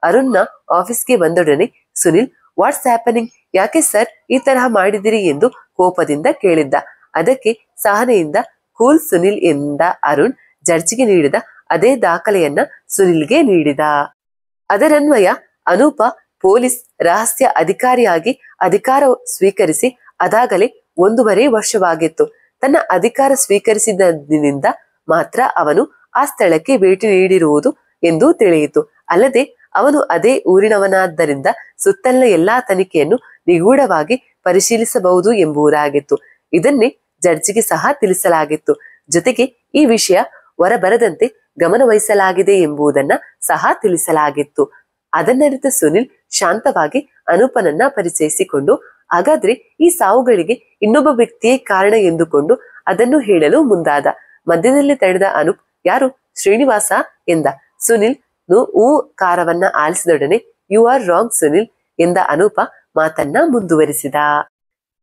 ಅರುಣ್ನ ಆಫೀಸ್ಗೆ ಬಂದೊಡನೆ ಸುನಿಲ್, ವಾಟ್ಸ್ ಹ್ಯಾಪನಿಂಗ್, ಯಾಕೆ ಸರ್ ಈ ತರಹ ಮಾಡಿದಿರಿ ಎಂದು ಕೋಪದಿಂದ ಕೇಳಿದ್ದ. ಅದಕ್ಕೆ ಸಹನೆಯಿಂದ, ಕೂಲ್ ಸುನಿಲ್ ಎಂದ ಅರುಣ್ ಜಡ್ಜಿಗೆ ನೀಡಿದ ಅದೇ ದಾಖಲೆಯನ್ನ ಸುನಿಲ್ಗೆ ನೀಡಿದ. ಅದರನ್ವಯ ಅನೂಪ ಪೊಲೀಸ್ ರಹಸ್ಯ ಅಧಿಕಾರಿಯಾಗಿ ಅಧಿಕಾರ ಸ್ವೀಕರಿಸಿ ಅದಾಗಲೇ 1.5 ವರ್ಷವಾಗಿತ್ತು. ತನ್ನ ಅಧಿಕಾರ ಸ್ವೀಕರಿಸಿದಂದಿನಿಂದ ಮಾತ್ರ ಅವನು ಆ ಸ್ಥಳಕ್ಕೆ ಭೇಟಿ ನೀಡಿರುವುದು ಎಂದು ತಿಳಿಯಿತು. ಅಲ್ಲದೆ ಅವನು ಅದೇ ಊರಿನವನಾದ್ದರಿಂದ ಸುತ್ತಲಿನ ಎಲ್ಲಾ ತನಿಖೆಯನ್ನು ನಿಗೂಢವಾಗಿ ಪರಿಶೀಲಿಸಬಹುದು ಎಂಬುದಾಗಿತ್ತು. ಇದನ್ನೇ ಜಡ್ಜಿಗೆ ಸಹ ತಿಳಿಸಲಾಗಿತ್ತು. ಜೊತೆಗೆ ಈ ವಿಷಯ ಹೊರಬರದಂತೆ ಗಮನವಹಿಸಲಾಗಿದೆ ಎಂಬುದನ್ನ ಸಹ ತಿಳಿಸಲಾಗಿತ್ತು. ಅದನ್ನರಿತ ಸುನಿಲ್ ಶಾಂತವಾಗಿ ಅನೂಪನನ್ನ ಪರಿಚಯಿಸಿಕೊಂಡು, ಹಾಗಾದ್ರೆ ಈ ಸಾವುಗಳಿಗೆ ಇನ್ನೊಬ್ಬ ವ್ಯಕ್ತಿಯೇ ಕಾರಣ ಎಂದುಕೊಂಡು ಅದನ್ನು ಹೇಳಲು ಮುಂದಾದ. ಮಧ್ಯದಲ್ಲಿ ತಡೆದ ಅನೂಪ್, ಯಾರು, ಶ್ರೀನಿವಾಸ ಎಂದ. ಸುನಿಲ್ ಕಾರವನ್ನ ಆಲಿಸಿದೊಡನೆ, ಯು ಆರ್ ರಾಂಗ್ ಸುನಿಲ್ ಎಂದ ಅನೂಪ ಮಾತನ್ನ ಮುಂದುವರಿಸಿದ.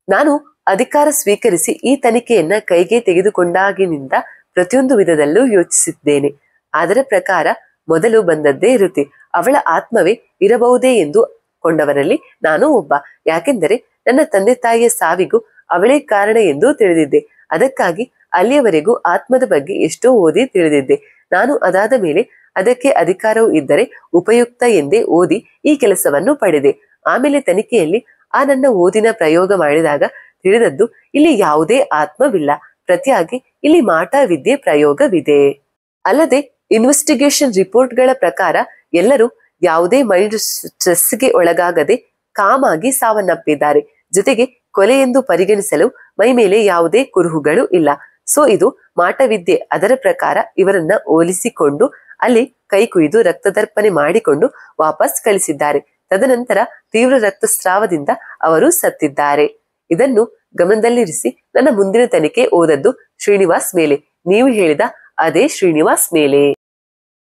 ನಾನು ಅಧಿಕಾರ ಸ್ವೀಕರಿಸಿ ಈ ತನಿಖೆಯನ್ನ ಕೈಗೆ ತೆಗೆದುಕೊಂಡಾಗಿನಿಂದ ಪ್ರತಿಯೊಂದು ವಿಧದಲ್ಲೂ ಯೋಚಿಸಿದ್ದೇನೆ. ಅದರ ಪ್ರಕಾರ ಮೊದಲು ಬಂದದ್ದೇ ಋತಿ. ಅವಳ ಆತ್ಮವೇ ಇರಬಹುದೇ ಎಂದು ಕೊಂಡವರಲ್ಲಿ ನಾನು ಒಬ್ಬ. ಯಾಕೆಂದರೆ ನನ್ನ ತಂದೆ ತಾಯಿಯ ಸಾವಿಗೂ ಅವಳೇ ಕಾರಣ ಎಂದು ತಿಳಿದಿದ್ದೆ. ಅದಕ್ಕಾಗಿ ಅಲ್ಲಿಯವರೆಗೂ ಆತ್ಮದ ಬಗ್ಗೆ ಎಷ್ಟೋ ಓದಿ ತಿಳಿದಿದ್ದೆ. ನಾನು ಅದಾದ ಮೇಲೆ ಅದಕ್ಕೆ ಅಧಿಕಾರವೂ ಇದ್ದರೆ ಉಪಯುಕ್ತ ಎಂದೇ ಓದಿ ಈ ಕೆಲಸವನ್ನು ಪಡೆದೆ. ಆಮೇಲೆ ತನಿಖೆಯಲ್ಲಿ ಆ ನನ್ನ ಓದಿನ ಪ್ರಯೋಗ ಮಾಡಿದಾಗ ತಿಳಿದದ್ದು, ಇಲ್ಲಿ ಯಾವುದೇ ಆತ್ಮವಿಲ್ಲ, ಪ್ರತಿಯಾಗಿ ಇಲ್ಲಿ ಮಾಟ ವಿದ್ಯೆ ಪ್ರಯೋಗವಿದೆ. ಅಲ್ಲದೆ ಇನ್ವೆಸ್ಟಿಗೇಷನ್ ರಿಪೋರ್ಟ್ಗಳ ಪ್ರಕಾರ ಎಲ್ಲರೂ ಯಾವುದೇ ಮೈಂಡ್ ಸ್ಟ್ರೆಸ್ಗೆ ಒಳಗಾಗದೆ ಕಾಮಾಗಿ ಸಾವನ್ನಪ್ಪಿದ್ದಾರೆ. ಜೊತೆಗೆ ಕೊಲೆ ಎಂದು ಪರಿಗಣಿಸಲು ಮೈ ಮೇಲೆ ಯಾವುದೇ ಕುರುಹುಗಳು ಇಲ್ಲ. ಸೊ ಇದು ಮಾಟವಿದ್ಯೆ. ಅದರ ಪ್ರಕಾರ ಇವರನ್ನ ಹೋಲಿಸಿಕೊಂಡು ಅಲ್ಲಿ ಕೈ ಕುಯ್ದು ರಕ್ತದರ್ಪಣೆ ಮಾಡಿಕೊಂಡು ವಾಪಸ್ ಕಳಿಸಿದ್ದಾರೆ. ತದನಂತರ ತೀವ್ರ ರಕ್ತಸ್ರಾವದಿಂದ ಅವರು ಸತ್ತಿದ್ದಾರೆ. ಇದನ್ನು ಗಮನದಲ್ಲಿರಿಸಿ ನನ್ನ ಮುಂದಿನ ತನಿಖೆ ಓದದ್ದು ಶ್ರೀನಿವಾಸ್ ಮೇಲೆ, ನೀವು ಹೇಳಿದ ಅದೇ ಶ್ರೀನಿವಾಸ್ ಮೇಲೆ.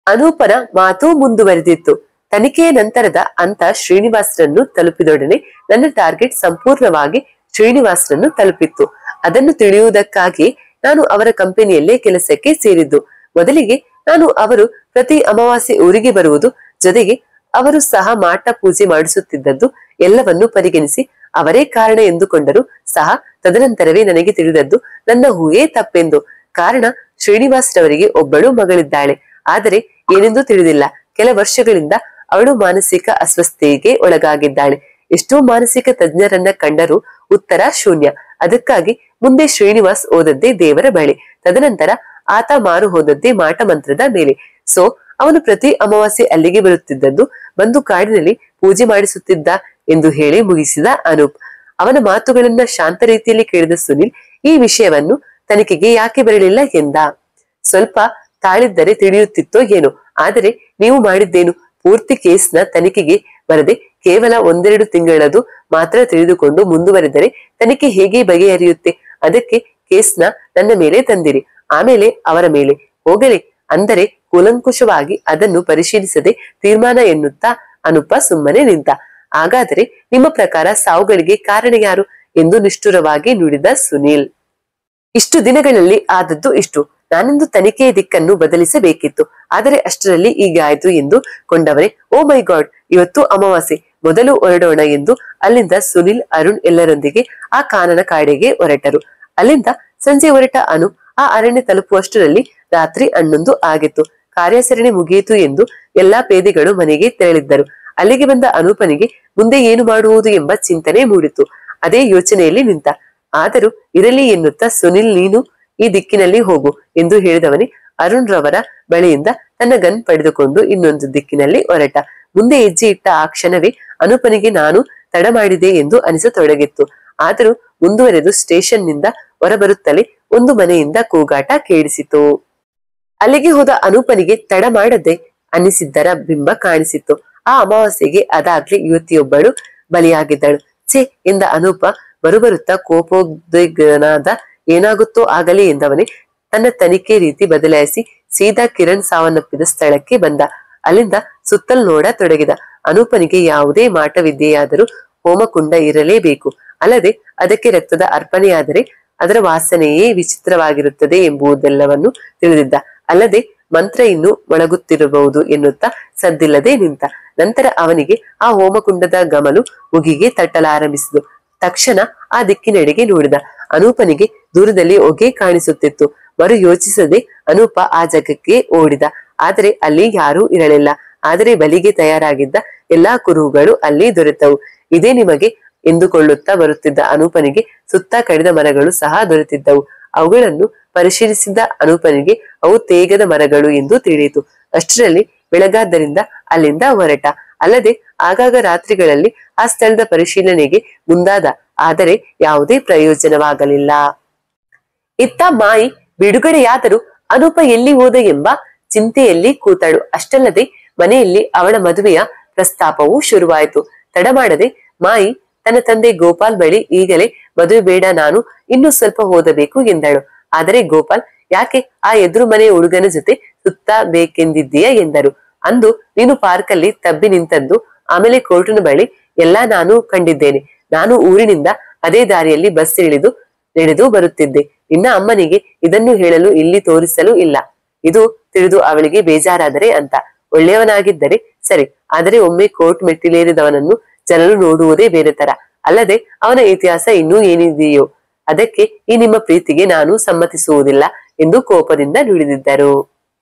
ಅನೂಪನ ಮಾತು ಮುಂದುವರೆದಿತ್ತು. ತನಿಖೆಯ ನಂತರದ ಅಂತ ಶ್ರೀನಿವಾಸ್ರನ್ನು ತಲುಪಿದೊಡನೆ ನನ್ನ ಟಾರ್ಗೆಟ್ ಸಂಪೂರ್ಣವಾಗಿ ಶ್ರೀನಿವಾಸ್ರನ್ನು ತಲುಪಿತ್ತು. ಅದನ್ನು ತಿಳಿಯುವುದಕ್ಕಾಗಿ ನಾನು ಅವರ ಕಂಪನಿಯಲ್ಲೇ ಕೆಲಸಕ್ಕೆ ಸೇರಿದ್ದು. ಮೊದಲಿಗೆ ನಾನು ಅವರು ಪ್ರತಿ ಅಮಾವಾಸ್ಯೆ ಊರಿಗೆ ಬರುವುದು, ಜೊತೆಗೆ ಅವರು ಸಹ ಮಾಟ ಪೂಜೆ ಮಾಡಿಸುತ್ತಿದ್ದದ್ದು ಎಲ್ಲವನ್ನು ಪರಿಗಣಿಸಿ ಅವರೇ ಕಾರಣ ಎಂದುಕೊಂಡರು ಸಹ. ತದನಂತರವೇ ನನಗೆ ತಿಳಿದದ್ದು ನನ್ನ ಊಹೆ ತಪ್ಪೆಂದು. ಕಾರಣ, ಶ್ರೀನಿವಾಸ್ರವರಿಗೆ ಒಬ್ಬಳು ಮಗಳಿದ್ದಾಳೆ. ಆದರೆ ಏನೆಂದು ತಿಳಿದಿಲ್ಲ. ಕೆಲ ವರ್ಷಗಳಿಂದ ಅವಳು ಮಾನಸಿಕ ಅಸ್ವಸ್ಥತೆಗೆ ಒಳಗಾಗಿದ್ದಾಳೆ. ಎಷ್ಟೋ ಮಾನಸಿಕ ತಜ್ಞರನ್ನ ಕಂಡರೂ ಉತ್ತರ ಶೂನ್ಯ. ಅದಕ್ಕಾಗಿ ಮುಂದೆ ಶ್ರೀನಿವಾಸ್ ಓದದ್ದೇ ದೇವರ ಬಳಿ, ತದನಂತರ ಆತ ಮಾರು ಹೋದದ್ದೇ ಮಾಟ ಮಂತ್ರದ ಮೇಲೆ. ಸೊ ಅವನು ಪ್ರತಿ ಅಮಾವಾಸ್ಯೆ ಅಲ್ಲಿಗೆ ಬರುತ್ತಿದ್ದದ್ದು, ಬಂದು ಕಾಡಿನಲ್ಲಿ ಪೂಜೆ ಮಾಡಿಸುತ್ತಿದ್ದ ಎಂದು ಹೇಳಿ ಮುಗಿಸಿದ ಅನೂಪ್. ಅವನ ಮಾತುಗಳನ್ನ ಶಾಂತ ರೀತಿಯಲ್ಲಿ ಕೇಳಿದ ಸುನಿಲ್, ಈ ವಿಷಯವನ್ನು ತನಿಖೆಗೆ ಯಾಕೆ ಬರಲಿಲ್ಲ ಎಂದ. ಸ್ವಲ್ಪ ತಾಳಿದ್ದರೆ ತಿಳಿಯುತ್ತಿತ್ತೋ ಏನೋ, ಆದರೆ ನೀವು ಮಾಡಿದ್ದೇನು? ಪೂರ್ತಿ ಕೇಸ್ನ ತನಿಖೆಗೆ ಬರದೆ ಕೇವಲ 1-2 ತಿಂಗಳದು ಮಾತ್ರ ತಿಳಿದುಕೊಂಡು ಮುಂದುವರೆದರೆ ತನಿಖೆ ಹೇಗೆ ಬಗೆಹರಿಯುತ್ತೆ? ಅದಕ್ಕೆ ಕೇಸ್ನ ನನ್ನ ಮೇಲೆ ತಂದಿರಿ, ಆಮೇಲೆ ಅವರ ಮೇಲೆ ಹೋಗಲಿ ಅಂದರೆ ಕೂಲಂಕುಷವಾಗಿ ಅದನ್ನು ಪರಿಶೀಲಿಸದೆ ತೀರ್ಮಾನ ಎನ್ನುತ್ತಾ ಅನೂಪ ಸುಮ್ಮನೆ ನಿಂತ. ಹಾಗಾದರೆ ನಿಮ್ಮ ಪ್ರಕಾರ ಸಾವುಗಳಿಗೆ ಕಾರಣ ಯಾರು ಎಂದು ನಿಷ್ಠುರವಾಗಿ ನುಡಿದ ಸುನೀಲ್. ಇಷ್ಟು ದಿನಗಳಲ್ಲಿ ಆದದ್ದು ಇಷ್ಟು. ನಾನಿಂದು ತನಿಖೆಯ ದಿಕ್ಕನ್ನು ಬದಲಿಸಬೇಕಿತ್ತು. ಆದರೆ ಅಷ್ಟರಲ್ಲಿ ಈಗ ಆಯ್ತು ಎಂದು ಕೊಂಡವರೇ, ಓ ಮೈ ಗಾಡ್, ಇವತ್ತು ಅಮಾವಾಸ್ಯೆ, ಮೊದಲು ಹೊರಡೋಣ ಎಂದು ಅಲ್ಲಿಂದ ಸುನಿಲ್, ಅರುಣ್ ಎಲ್ಲರೊಂದಿಗೆ ಆ ಕಾನನ ಕಾಡಿಗೆ ಹೊರಟರು. ಅಲ್ಲಿಂದ ಸಂಜೆ ಹೊರಟ ಅನು ಆ ಅರಣ್ಯ ತಲುಪುವಷ್ಟರಲ್ಲಿ ರಾತ್ರಿ 11 ಆಗಿತ್ತು. ಕಾರ್ಯಾಚರಣೆ ಮುಗಿಯಿತು ಎಂದು ಎಲ್ಲಾ ಪೇದೆಗಳು ಮನೆಗೆ ತೆರಳಿದ್ದರು. ಅಲ್ಲಿಗೆ ಬಂದ ಅನೂಪನಿಗೆ ಮುಂದೆ ಏನು ಮಾಡುವುದು ಎಂಬ ಚಿಂತನೆ ಮೂಡಿತು. ಅದೇ ಯೋಚನೆಯಲ್ಲಿ ನಿಂತ. ಆದರೂ ಇರಲಿ ಎನ್ನುತ್ತಾ ಸುನಿಲ್, ನೀನು ಈ ದಿಕ್ಕಿನಲ್ಲಿ ಹೋಗು ಎಂದು ಹೇಳಿದವನೇ ಅರುಣ್ ರವರ ಬಳಿಯಿಂದ ತನ್ನ ಗನ್ ಪಡೆದುಕೊಂಡು ಇನ್ನೊಂದು ದಿಕ್ಕಿನಲ್ಲಿ ಹೊರಟ. ಮುಂದೆ ಹೆಜ್ಜೆ ಇಟ್ಟ ಆ ಕ್ಷಣವೇ ಅನೂಪನಿಗೆ ನಾನು ತಡ ಮಾಡಿದೆ ಎಂದು ಅನಿಸತೊಡಗಿತ್ತು. ಆದರೂ ಮುಂದುವರೆದು ಸ್ಟೇಷನ್ ನಿಂದ ಹೊರಬರುತ್ತಲೇ ಒಂದು ಮನೆಯಿಂದ ಕೂಗಾಟ ಕೇಳಿಸಿತು. ಅಲ್ಲಿಗೆ ಹೋದ ಅನೂಪನಿಗೆ ತಡ ಮಾಡದೆ ಅನ್ನಿಸಿದ್ದರ ಬಿಂಬ ಕಾಣಿಸಿತ್ತು. ಆ ಅಮಾವಾಸ್ಯೆಗೆ ಅದಾಗ್ಲೇ ಯುವತಿಯೊಬ್ಬಳು ಬಲಿಯಾಗಿದ್ದಳು. ಛೇ ಎಂದ ಅನೂಪ ಬರುಬರುತ್ತಾ ಕೋಪೋದ್ವಿಗ್ನಾದ ಏನಾಗುತ್ತೋ ಆಗಲಿ ಎಂದವನೇ ತನ್ನ ತನಿಖೆ ರೀತಿ ಬದಲಾಯಿಸಿ ಸೀದಾ ಕಿರಣ್ ಸಾವನ್ನಪ್ಪಿದ ಸ್ಥಳಕ್ಕೆ ಬಂದ. ಅಲ್ಲಿಂದ ಸುತ್ತಲ್ ನೋಡ ತೊಡಗಿದ. ಅನೂಪನಿಗೆ ಯಾವುದೇ ಮಾಟವಿದ್ಯೆಯಾದರೂ ಹೋಮಕುಂಡ ಇರಲೇಬೇಕು, ಅಲ್ಲದೆ ಅದಕ್ಕೆ ರಕ್ತದ ಅರ್ಪಣೆಯಾದರೆ ಅದರ ವಾಸನೆಯೇ ವಿಚಿತ್ರವಾಗಿರುತ್ತದೆ ಎಂಬುದೆಲ್ಲವನ್ನು ತಿಳಿದಿದ್ದ. ಅಲ್ಲದೆ ಮಂತ್ರ ಇನ್ನು ಮೊಳಗುತ್ತಿರಬಹುದು ಎನ್ನುತ್ತಾ ಸದ್ದಿಲ್ಲದೆ ನಿಂತ. ನಂತರ ಅವನಿಗೆ ಆ ಹೋಮಕುಂಡದ ಗಮಲು ಮುಗಿಗೆ ತಟ್ಟಲಾರಂಭಿಸಿತು. ತಕ್ಷಣ ಆ ದಿಕ್ಕಿನೆಡೆಗೆ ನೋಡಿದ. ಅನೂಪನಿಗೆ ದೂರದಲ್ಲಿ ಹೊಗೆ ಕಾಣಿಸುತ್ತಿತ್ತು. ಮರು ಯೋಚಿಸದೆ ಅನೂಪ ಆ ಜಾಗಕ್ಕೆ ಓಡಿದ. ಆದರೆ ಅಲ್ಲಿ ಯಾರೂ ಇರಲಿಲ್ಲ. ಆದರೆ ಬಲಿಗೆ ತಯಾರಾಗಿದ್ದ ಎಲ್ಲಾ ಕುರುಹುಗಳು ಅಲ್ಲಿ ದೊರೆತವು. ಇದೇ ನಿಮಗೆ ಎಂದುಕೊಳ್ಳುತ್ತಾ ಬರುತ್ತಿದ್ದ ಅನೂಪನಿಗೆ ಸುತ್ತ ಕಡಿದ ಮರಗಳು ಸಹ ದೊರೆತಿದ್ದವು. ಅವುಗಳನ್ನು ಪರಿಶೀಲಿಸಿದ ಅನೂಪನಿಗೆ ಅವು ತೇಗದ ಮರಗಳು ಎಂದು ತಿಳಿಯಿತು. ಅಷ್ಟರಲ್ಲಿ ಬೆಳಗಾದ್ದರಿಂದ ಅಲ್ಲಿಂದ ಹೊರಟ. ಅಲ್ಲದೆ ಆಗಾಗ ರಾತ್ರಿಗಳಲ್ಲಿ ಆ ಸ್ಥಳದ ಪರಿಶೀಲನೆಗೆ ಮುಂದಾದ. ಆದರೆ ಯಾವುದೇ ಪ್ರಯೋಜನವಾಗಲಿಲ್ಲ. ಇತ್ತ ಮಾಯಿ ಬಿಡುಗಡೆಯಾದರೂ ಅನೂಪ ಎಲ್ಲಿ ಹೋದ ಎಂಬ ಚಿಂತೆಯಲ್ಲಿ ಕೂತಳು. ಅಷ್ಟಲ್ಲದೆ ಮನೆಯಲ್ಲಿ ಅವಳ ಮದುವೆಯ ಪ್ರಸ್ತಾಪವೂ ಶುರುವಾಯಿತು. ತಡ ಮಾಡದೆ ಮಾಯಿ ತನ್ನ ತಂದೆ ಗೋಪಾಲ್ ಬಳಿ ಈಗಲೇ ಮದುವೆ ಬೇಡ, ನಾನು ಇನ್ನೂ ಸ್ವಲ್ಪ ಓದಬೇಕು ಎಂದಳು. ಆದರೆ ಗೋಪಾಲ್, ಯಾಕೆ ಆ ಎದುರು ಮನೆ ಹುಡುಗನ ಜೊತೆ ಸುತ್ತ ಬೇಕೆಂದಿದ್ದೀಯ ಎಂದರು. ಅಂದು ನೀನು ಪಾರ್ಕಲ್ಲಿ ತಬ್ಬಿ ನಿಂತದ್ದು, ಆಮೇಲೆ ಕೋರ್ಟಿನ ಬಳಿ ಎಲ್ಲಾ ನಾನು ಕಂಡಿದ್ದೇನೆ. ನಾನು ಊರಿನಿಂದ ಅದೇ ದಾರಿಯಲ್ಲಿ ಬಸ್ ನಡೆದು ಬರುತ್ತಿದ್ದೆ. ನಿನ್ನ ಅಮ್ಮನಿಗೆ ಇದನ್ನು ಹೇಳಲು ಇಲ್ಲಿ ತೋರಿಸಲು ಇಲ್ಲ. ಇದು ತಿಳಿದು ಅವಳಿಗೆ ಬೇಜಾರಾದರೆ ಅಂತ. ಒಳ್ಳೆಯವನಾಗಿದ್ದರೆ ಸರಿ, ಆದರೆ ಒಮ್ಮೆ ಕೋರ್ಟ್ ಮೆಟ್ಟಿಲೇರಿದವನನ್ನು ಜನರು ನೋಡುವುದೇ ಬೇರೆ ತರ. ಅಲ್ಲದೆ ಅವನ ಇತಿಹಾಸ ಇನ್ನೂ ಏನಿದೆಯೋ ಅದಕ್ಕೆ ಈ ನಿಮ್ಮ ಪ್ರೀತಿಗೆ ನಾನು ಸಮ್ಮತಿಸುವುದಿಲ್ಲ ಎಂದು ಕೋಪದಿಂದ ನುಡಿದಿದ್ದರು.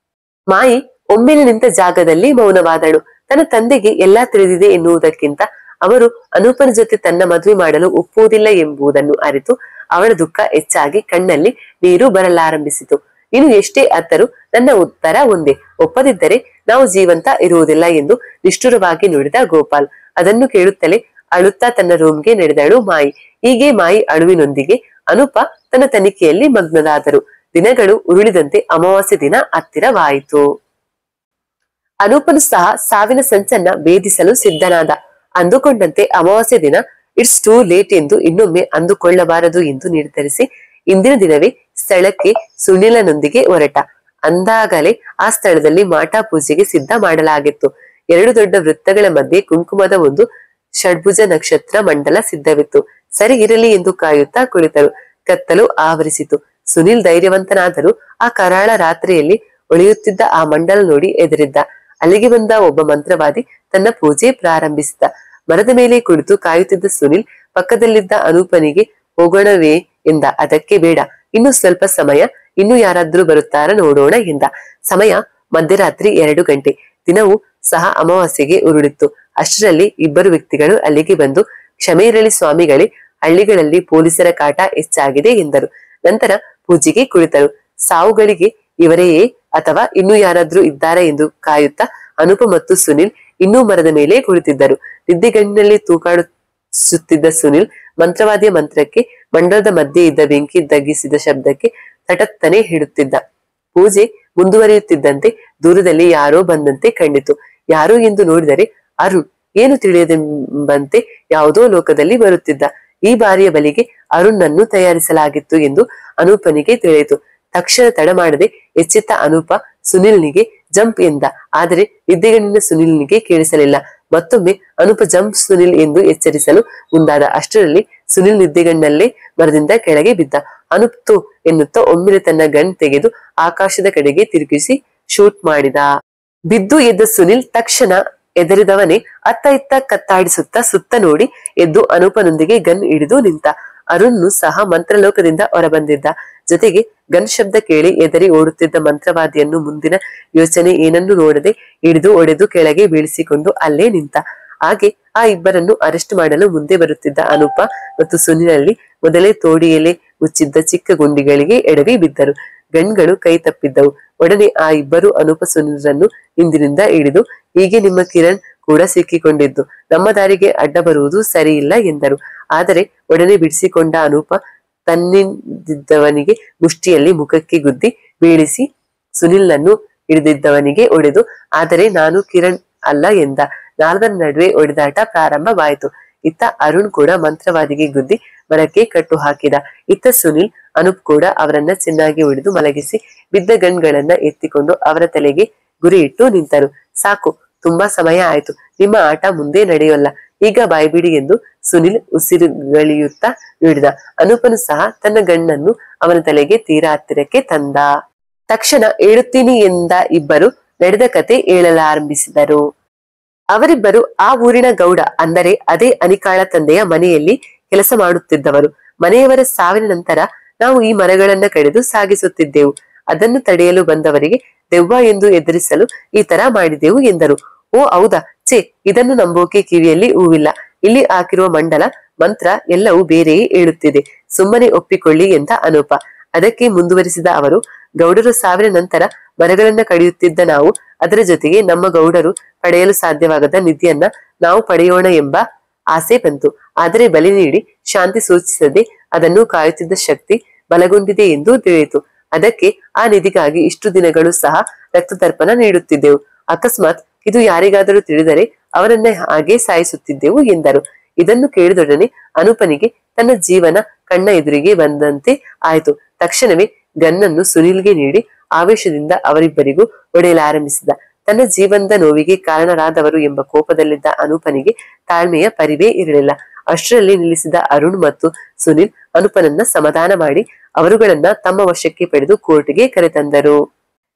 ಮಾಯಿ ಒಮ್ಮೆಲೆ ನಿಂತ ಜಾಗದಲ್ಲಿ ಮೌನವಾದಳು. ತನ್ನ ತಂದೆಗೆ ಎಲ್ಲಾ ತಿಳಿದಿದೆ ಎನ್ನುವುದಕ್ಕಿಂತ ಅವರು ಅನೂಪನ ಜೊತೆ ತನ್ನ ಮದುವೆ ಮಾಡಲು ಒಪ್ಪುವುದಿಲ್ಲ ಎಂಬುದನ್ನು ಅರಿತು ಅವಳ ದುಃಖ ಹೆಚ್ಚಾಗಿ ಕಣ್ಣಲ್ಲಿ ನೀರು ಬರಲಾರಂಭಿಸಿತು. ಇನ್ನು ಎಷ್ಟೇ ಅತ್ತರೂ ನನ್ನ ಉತ್ತರ ಒಂದೇ, ಒಪ್ಪದಿದ್ದರೆ ನಾವು ಜೀವಂತ ಇರುವುದಿಲ್ಲ ಎಂದು ನಿಷ್ಠುರವಾಗಿ ನುಡಿದ ಗೋಪಾಲ್. ಅದನ್ನು ಕೇಳುತ್ತಲೇ ಅಳುತ್ತಾ ತನ್ನ ರೂಮ್ಗೆ ನಡೆದಳು ಮಾಯಿ. ಹೀಗೆ ಮಾಯಿ ಅಳುವಿನೊಂದಿಗೆ ಅನೂಪ ತನ್ನ ತನಿಖೆಯಲ್ಲಿ ಮಗ್ನರಾದರು. ದಿನಗಳು ಉರುಳಿದಂತೆ ಅಮಾವಾಸ್ಯೆ ದಿನ ಹತ್ತಿರವಾಯಿತು. ಅನೂಪನು ಸಹ ಸಾವಿನ ಸಂಚನ್ನ ಭೇದಿಸಲು ಸಿದ್ಧನಾದ. ಅಂದುಕೊಂಡಂತೆ ಅಮಾವಾಸ್ಯೆ ದಿನ ಇಟ್ಸ್ ಟೂ ಲೇಟ್ ಎಂದು ಇನ್ನೊಮ್ಮೆ ಅಂದುಕೊಳ್ಳಬಾರದು ಎಂದು ನಿರ್ಧರಿಸಿ ಇಂದಿನ ದಿನವೇ ಸ್ಥಳಕ್ಕೆ ಸುನಿಲನೊಂದಿಗೆ ಹೊರಟ. ಅಂದಾಗಲೇ ಆ ಸ್ಥಳದಲ್ಲಿ ಮಾಟ ಪೂಜೆಗೆ ಸಿದ್ಧ ಮಾಡಲಾಗಿತ್ತು. 2 ದೊಡ್ಡ ವೃತ್ತಗಳ ಮಧ್ಯೆ ಕುಂಕುಮದ ಒಂದು ಷಡ್ಭುಜ ನಕ್ಷತ್ರ ಮಂಡಲ ಸಿದ್ಧವಿತ್ತು. ಸರಿ ಇರಲಿ ಎಂದು ಕಾಯುತ್ತಾ ಕುಳಿತರು. ಕತ್ತಲು ಆವರಿಸಿತು. ಸುನಿಲ್ ಧೈರ್ಯವಂತನಾದರೂ ಆ ಕರಾಳ ರಾತ್ರಿಯಲ್ಲಿ ಒಳೆಯುತ್ತಿದ್ದ ಆ ಮಂಡಲ ನೋಡಿ ಎದುರಿದ್ದ. ಅಲ್ಲಿಗೆ ಬಂದ ಒಬ್ಬ ಮಂತ್ರವಾದಿ ತನ್ನ ಪೂಜೆ ಪ್ರಾರಂಭಿಸಿದ. ಮರದ ಮೇಲೆ ಕುಳಿತು ಕಾಯುತ್ತಿದ್ದ ಸುನಿಲ್ ಪಕ್ಕದಲ್ಲಿದ್ದ ಅನೂಪನಿಗೆ ಹೋಗೋಣವೇ ಎಂದ. ಅದಕ್ಕೆ ಬೇಡ, ಇನ್ನು ಸ್ವಲ್ಪ ಸಮಯ, ಇನ್ನು ಯಾರಾದ್ರೂ ಬರುತ್ತಾರ ನೋಡೋಣ ಎಂದ. ಸಮಯ ಮಧ್ಯರಾತ್ರಿ 2 ಗಂಟೆ. ದಿನವೂ ಸಹ ಅಮಾವಾಸ್ಯೆಗೆ ಉರುಳಿತ್ತು. ಅಷ್ಟರಲ್ಲಿ ಇಬ್ಬರು ವ್ಯಕ್ತಿಗಳು ಅಲ್ಲಿಗೆ ಬಂದು, ಕ್ಷಮೆ ಇರಲಿ ಸ್ವಾಮಿಗಳೇ, ಹಳ್ಳಿಗಳಲ್ಲಿ ಪೊಲೀಸರ ಕಾಟ ಹೆಚ್ಚಾಗಿದೆ ಎಂದರು. ನಂತರ ಪೂಜೆಗೆ ಕುಳಿತರು. ಸಾವುಗಳಿಗೆ ಇವರೆಯೇ ಅಥವಾ ಇನ್ನೂ ಯಾರಾದ್ರೂ ಇದ್ದಾರಾ ಎಂದು ಕಾಯುತ್ತಾ ಅನೂಪ ಮತ್ತು ಸುನಿಲ್ ಇನ್ನೂ ಮರದ ಮೇಲೆ ಕುಳಿತಿದ್ದರು. ನಿದ್ದೆಗಣ್ಣಿನಲ್ಲಿ ತೂಕಾಡಿಸುತ್ತಿದ್ದ ಸುನಿಲ್ ಮಂತ್ರವಾದಿಯ ಮಂತ್ರಕ್ಕೆ ಮಂಡಲದ ಮಧ್ಯೆ ಇದ್ದ ಬೆಂಕಿ ತಗ್ಗಿಸಿದ ಶಬ್ದಕ್ಕೆ ತಟತ್ತನೆ ಹಿಡುತ್ತಿದ್ದ. ಪೂಜೆ ಮುಂದುವರಿಯುತ್ತಿದ್ದಂತೆ ದೂರದಲ್ಲಿ ಯಾರೋ ಬಂದಂತೆ ಕಂಡಿತು. ಯಾರು ಎಂದು ನೋಡಿದರೆ ಅರುಣ್. ಏನು ತಿಳಿಯದೆಂಬಂತೆ ಯಾವುದೋ ಲೋಕದಲ್ಲಿ ಬರುತ್ತಿದ್ದ. ಈ ಬಾರಿಯ ಬಲಿಗೆ ಅರುಣ್ ತಯಾರಿಸಲಾಗಿತ್ತು ಎಂದು ಅನೂಪನಿಗೆ ತಿಳಿಯಿತು. ತಕ್ಷಣ ತಡ ಮಾಡದೆ ಎಚ್ಚೆತ್ತ ಅನೂಪ ಸುನಿಲ್ನಿಗೆ ಜಂಪ್ ಎಂದ. ಆದರೆ ನಿದ್ದೆಗಣ್ಣಿನ ಸುನಿಲ್ನಿಗೆ ಕೇಳಿಸಲಿಲ್ಲ. ಮತ್ತೊಮ್ಮೆ ಅನೂಪ ಜಂಪ್ ಸುನಿಲ್ ಎಂದು ಎಚ್ಚರಿಸಲು ಮುಂದಾದ. ಅಷ್ಟರಲ್ಲಿ ಸುನಿಲ್ ನಿದ್ದೆಗಣ್ಣಲ್ಲೇ ಮರದಿಂದ ಕೆಳಗೆ ಬಿದ್ದ. ಅನೂಪ್ ತೋ ಎನ್ನುತ್ತಾ ಒಮ್ಮೆಲೆ ತನ್ನ ಗನ್ ತೆಗೆದು ಆಕಾಶದ ಕಡೆಗೆ ತಿರುಗಿಸಿ ಶೂಟ್ ಮಾಡಿದ. ಬಿದ್ದು ಎದ್ದ ಸುನಿಲ್ ತಕ್ಷಣ ಎದರಿದವನೇ ಅತ್ತ ಇತ್ತ ಕತ್ತಾಡಿಸುತ್ತಾ ಸುತ್ತ ನೋಡಿ ಎದ್ದು ಅನೂಪನೊಂದಿಗೆ ಗನ್ ಹಿಡಿದು ನಿಂತ. ಅರುಣ್ಣು ಸಹ ಮಂತ್ರಲೋಕದಿಂದ ಹೊರಬಂದಿದ್ದ. ಜೊತೆಗೆ ಗನ್ ಶಬ್ದ ಕೇಳಿ ಎದರಿ ಓಡುತ್ತಿದ್ದ ಮಂತ್ರವಾದಿಯನ್ನು ಮುಂದಿನ ಯೋಚನೆ ಏನನ್ನು ನೋಡದೆ ಹಿಡಿದು ಒಡೆದು ಕೆಳಗೆ ಬೀಳಿಸಿಕೊಂಡು ಅಲ್ಲೇ ನಿಂತ. ಹಾಗೆ ಆ ಇಬ್ಬರನ್ನು ಅರೆಸ್ಟ್ ಮಾಡಲು ಮುಂದೆ ಬರುತ್ತಿದ್ದ ಅನೂಪ ಮತ್ತು ಸುನಿಲಲ್ಲಿ ಮೊದಲೇ ತೋಡಿಯಲೆ ಮುಚ್ಚಿದ್ದ ಚಿಕ್ಕ ಗುಂಡಿಗಳಿಗೆ ಎಡವಿ ಬಿದ್ದರು. ಗಣ್ಗಳು ಕೈ ತಪ್ಪಿದ್ದವು. ಒಡನೆ ಆ ಇಬ್ಬರು ಅನೂಪ ಸುನಿಲರನ್ನು ಹಿಂದಿನಿಂದ ಹಿಡಿದು, ಹೀಗೆ ನಿಮ್ಮ ಕಿರಣ್ ಕೂಡ ಸಿಕ್ಕಿಕೊಂಡಿದ್ದು, ನಮ್ಮ ದಾರಿಗೆ ಅಡ್ಡ ಬರುವುದು ಸರಿ ಇಲ್ಲ ಎಂದರು. ಆದರೆ ಒಡನೆ ಬಿಡಿಸಿಕೊಂಡ ಅನೂಪ ತನ್ನಿದ್ದವನಿಗೆ ಮುಷ್ಟಿಯಲ್ಲಿ ಮುಖಕ್ಕೆ ಗುದ್ದಿ ಬೀಳಿಸಿ ಸುನಿಲ್ನನ್ನು ಹಿಡಿದಿದ್ದವನಿಗೆ ಹೊಡೆದು, ಆದರೆ ನಾನು ಕಿರಣ್ ಅಲ್ಲ ಎಂದ. ನಾಲ್ವರ ನಡುವೆ ಹೊಡೆದಾಟ ಪ್ರಾರಂಭವಾಯಿತು. ಇತ್ತ ಅರುಣ್ ಕೂಡ ಮಂತ್ರವಾದಿಗೆ ಗುದ್ದಿ ಮರಕ್ಕೆ ಕಟ್ಟು ಹಾಕಿದ. ಇತ್ತ ಸುನಿಲ್ ಅನೂಪ್ ಕೂಡ ಅವರನ್ನ ಚೆನ್ನಾಗಿ ಹೊಡೆದು ಮಲಗಿಸಿ ಬಿದ್ದ ಗನ್ಗಳನ್ನ ಎತ್ತಿಕೊಂಡು ಅವರ ತಲೆಗೆ ಗುರಿ ಇಟ್ಟು ನಿಂತರು. ಸಾಕು, ತುಂಬಾ ಸಮಯ ಆಯ್ತು, ನಿಮ್ಮ ಆಟ ಮುಂದೆ ನಡೆಯೋಲ್ಲ, ಈಗ ಬಾಯ್ಬಿಡಿ ಎಂದು ಸುನಿಲ್ ಉಸಿರುಗಳೆಯುತ್ತಾ ನುಡಿದ. ಅನೂಪನು ಸಹ ತನ್ನ ಗಣ್ಣನ್ನು ಅವನ ತಲೆಗೆ ತೀರಾ ಹತ್ತಿರಕ್ಕೆ ತಂದ. ತಕ್ಷಣ ಏಳುತ್ತೀನಿ ಎಂದ ಇಬ್ಬರು ನಡೆದ ಕತೆ ಹೇಳಲಾರಂಭಿಸಿದರು. ಅವರಿಬ್ಬರು ಆ ಊರಿನ ಗೌಡ, ಅಂದರೆ ಅದೇ ಅನಿಕಾಳ ತಂದೆಯ ಮನೆಯಲ್ಲಿ ಕೆಲಸ ಮಾಡುತ್ತಿದ್ದವರು. ಮನೆಯವರ ಸಾವಿನ ನಂತರ ನಾವು ಈ ಮರಗಳನ್ನ ಕಡಿದು ಸಾಗಿಸುತ್ತಿದ್ದೆವು. ಅದನ್ನು ತಡೆಯಲು ಬಂದವರಿಗೆ ದೆವ್ವ ಎಂದು ಎದುರಿಸಲು ಈ ತರ ಮಾಡಿದೆವು ಎಂದರು. ಓ ಹೌದಾ, ಛೇ, ಇದನ್ನು ನಂಬೋಕೆ ಕಿವಿಯಲ್ಲಿ ಹೂವಿಲ್ಲ. ಇಲ್ಲಿ ಹಾಕಿರುವ ಮಂಡಲ ಮಂತ್ರ ಎಲ್ಲವೂ ಬೇರೆಯೇ ಹೇಳುತ್ತಿದೆ. ಸುಮ್ಮನೆ ಒಪ್ಪಿಕೊಳ್ಳಿ ಎಂದ ಅನೂಪ. ಅದಕ್ಕೆ ಮುಂದುವರಿಸಿದ ಅವರು, ಗೌಡರು ಸಾವಿನ ನಂತರ ಮರಗಳನ್ನ ಕಡಿಯುತ್ತಿದ್ದ ನಾವು ಅದರ ಜೊತೆಗೆ ನಮ್ಮ ಗೌಡರು ಪಡೆಯಲು ಸಾಧ್ಯವಾಗದ ನಿಧಿಯನ್ನ ನಾವು ಪಡೆಯೋಣ ಎಂಬ ಆಸೆ ಬಂತು. ಆದರೆ ಬಲಿ ನೀಡಿ ಶಾಂತಿ ಸೂಚಿಸದೆ ಅದನ್ನು ಕಾಯುತ್ತಿದ್ದ ಶಕ್ತಿ ಬಲಗೊಂಡಿದೆ ಎಂದು ತಿಳಿಯಿತು. ಅದಕ್ಕೆ ಆ ನಿಧಿಗಾಗಿ ಇಷ್ಟು ದಿನಗಳು ಸಹ ರಕ್ತತರ್ಪಣ ನೀಡುತ್ತಿದ್ದೆವು. ಅಕಸ್ಮಾತ್ ಇದು ಯಾರಿಗಾದರೂ ತಿಳಿದರೆ ಅವರನ್ನ ಹಾಗೆ ಸಾಯಿಸುತ್ತಿದ್ದೆವು ಎಂದರು. ಇದನ್ನು ಕೇಳಿದೊಡನೆ ಅನೂಪನಿಗೆ ತನ್ನ ಜೀವನ ಕಣ್ಣ ಎದುರಿಗೆ ಬಂದಂತೆ ಆಯ್ತು. ತಕ್ಷಣವೇ ಗನ್ನನ್ನು ಸುನಿಲ್ಗೆ ನೀಡಿ ಆವೇಶದಿಂದ ಅವರಿಬ್ಬರಿಗೂ ಹೊಡೆಯಲಾರಂಭಿಸಿದ. ತನ್ನ ಜೀವನದ ನೋವಿಗೆ ಕಾರಣರಾದವರು ಎಂಬ ಕೋಪದಲ್ಲಿದ್ದ ಅನೂಪನಿಗೆ ತಾಳ್ಮೆಯ ಪರಿವೇ ಇರಲಿಲ್ಲ. ಅಷ್ಟರಲ್ಲಿ ನಿಲ್ಲಿಸಿದ ಅರುಣ್ ಮತ್ತು ಸುನಿಲ್ ಅನೂಪನನ್ನ ಸಮಾಧಾನ ಮಾಡಿ ಅವರುಗಳನ್ನ ತಮ್ಮ ವಶಕ್ಕೆ ಪಡೆದು ಕೋರ್ಟ್ಗೆ ಕರೆತಂದರು.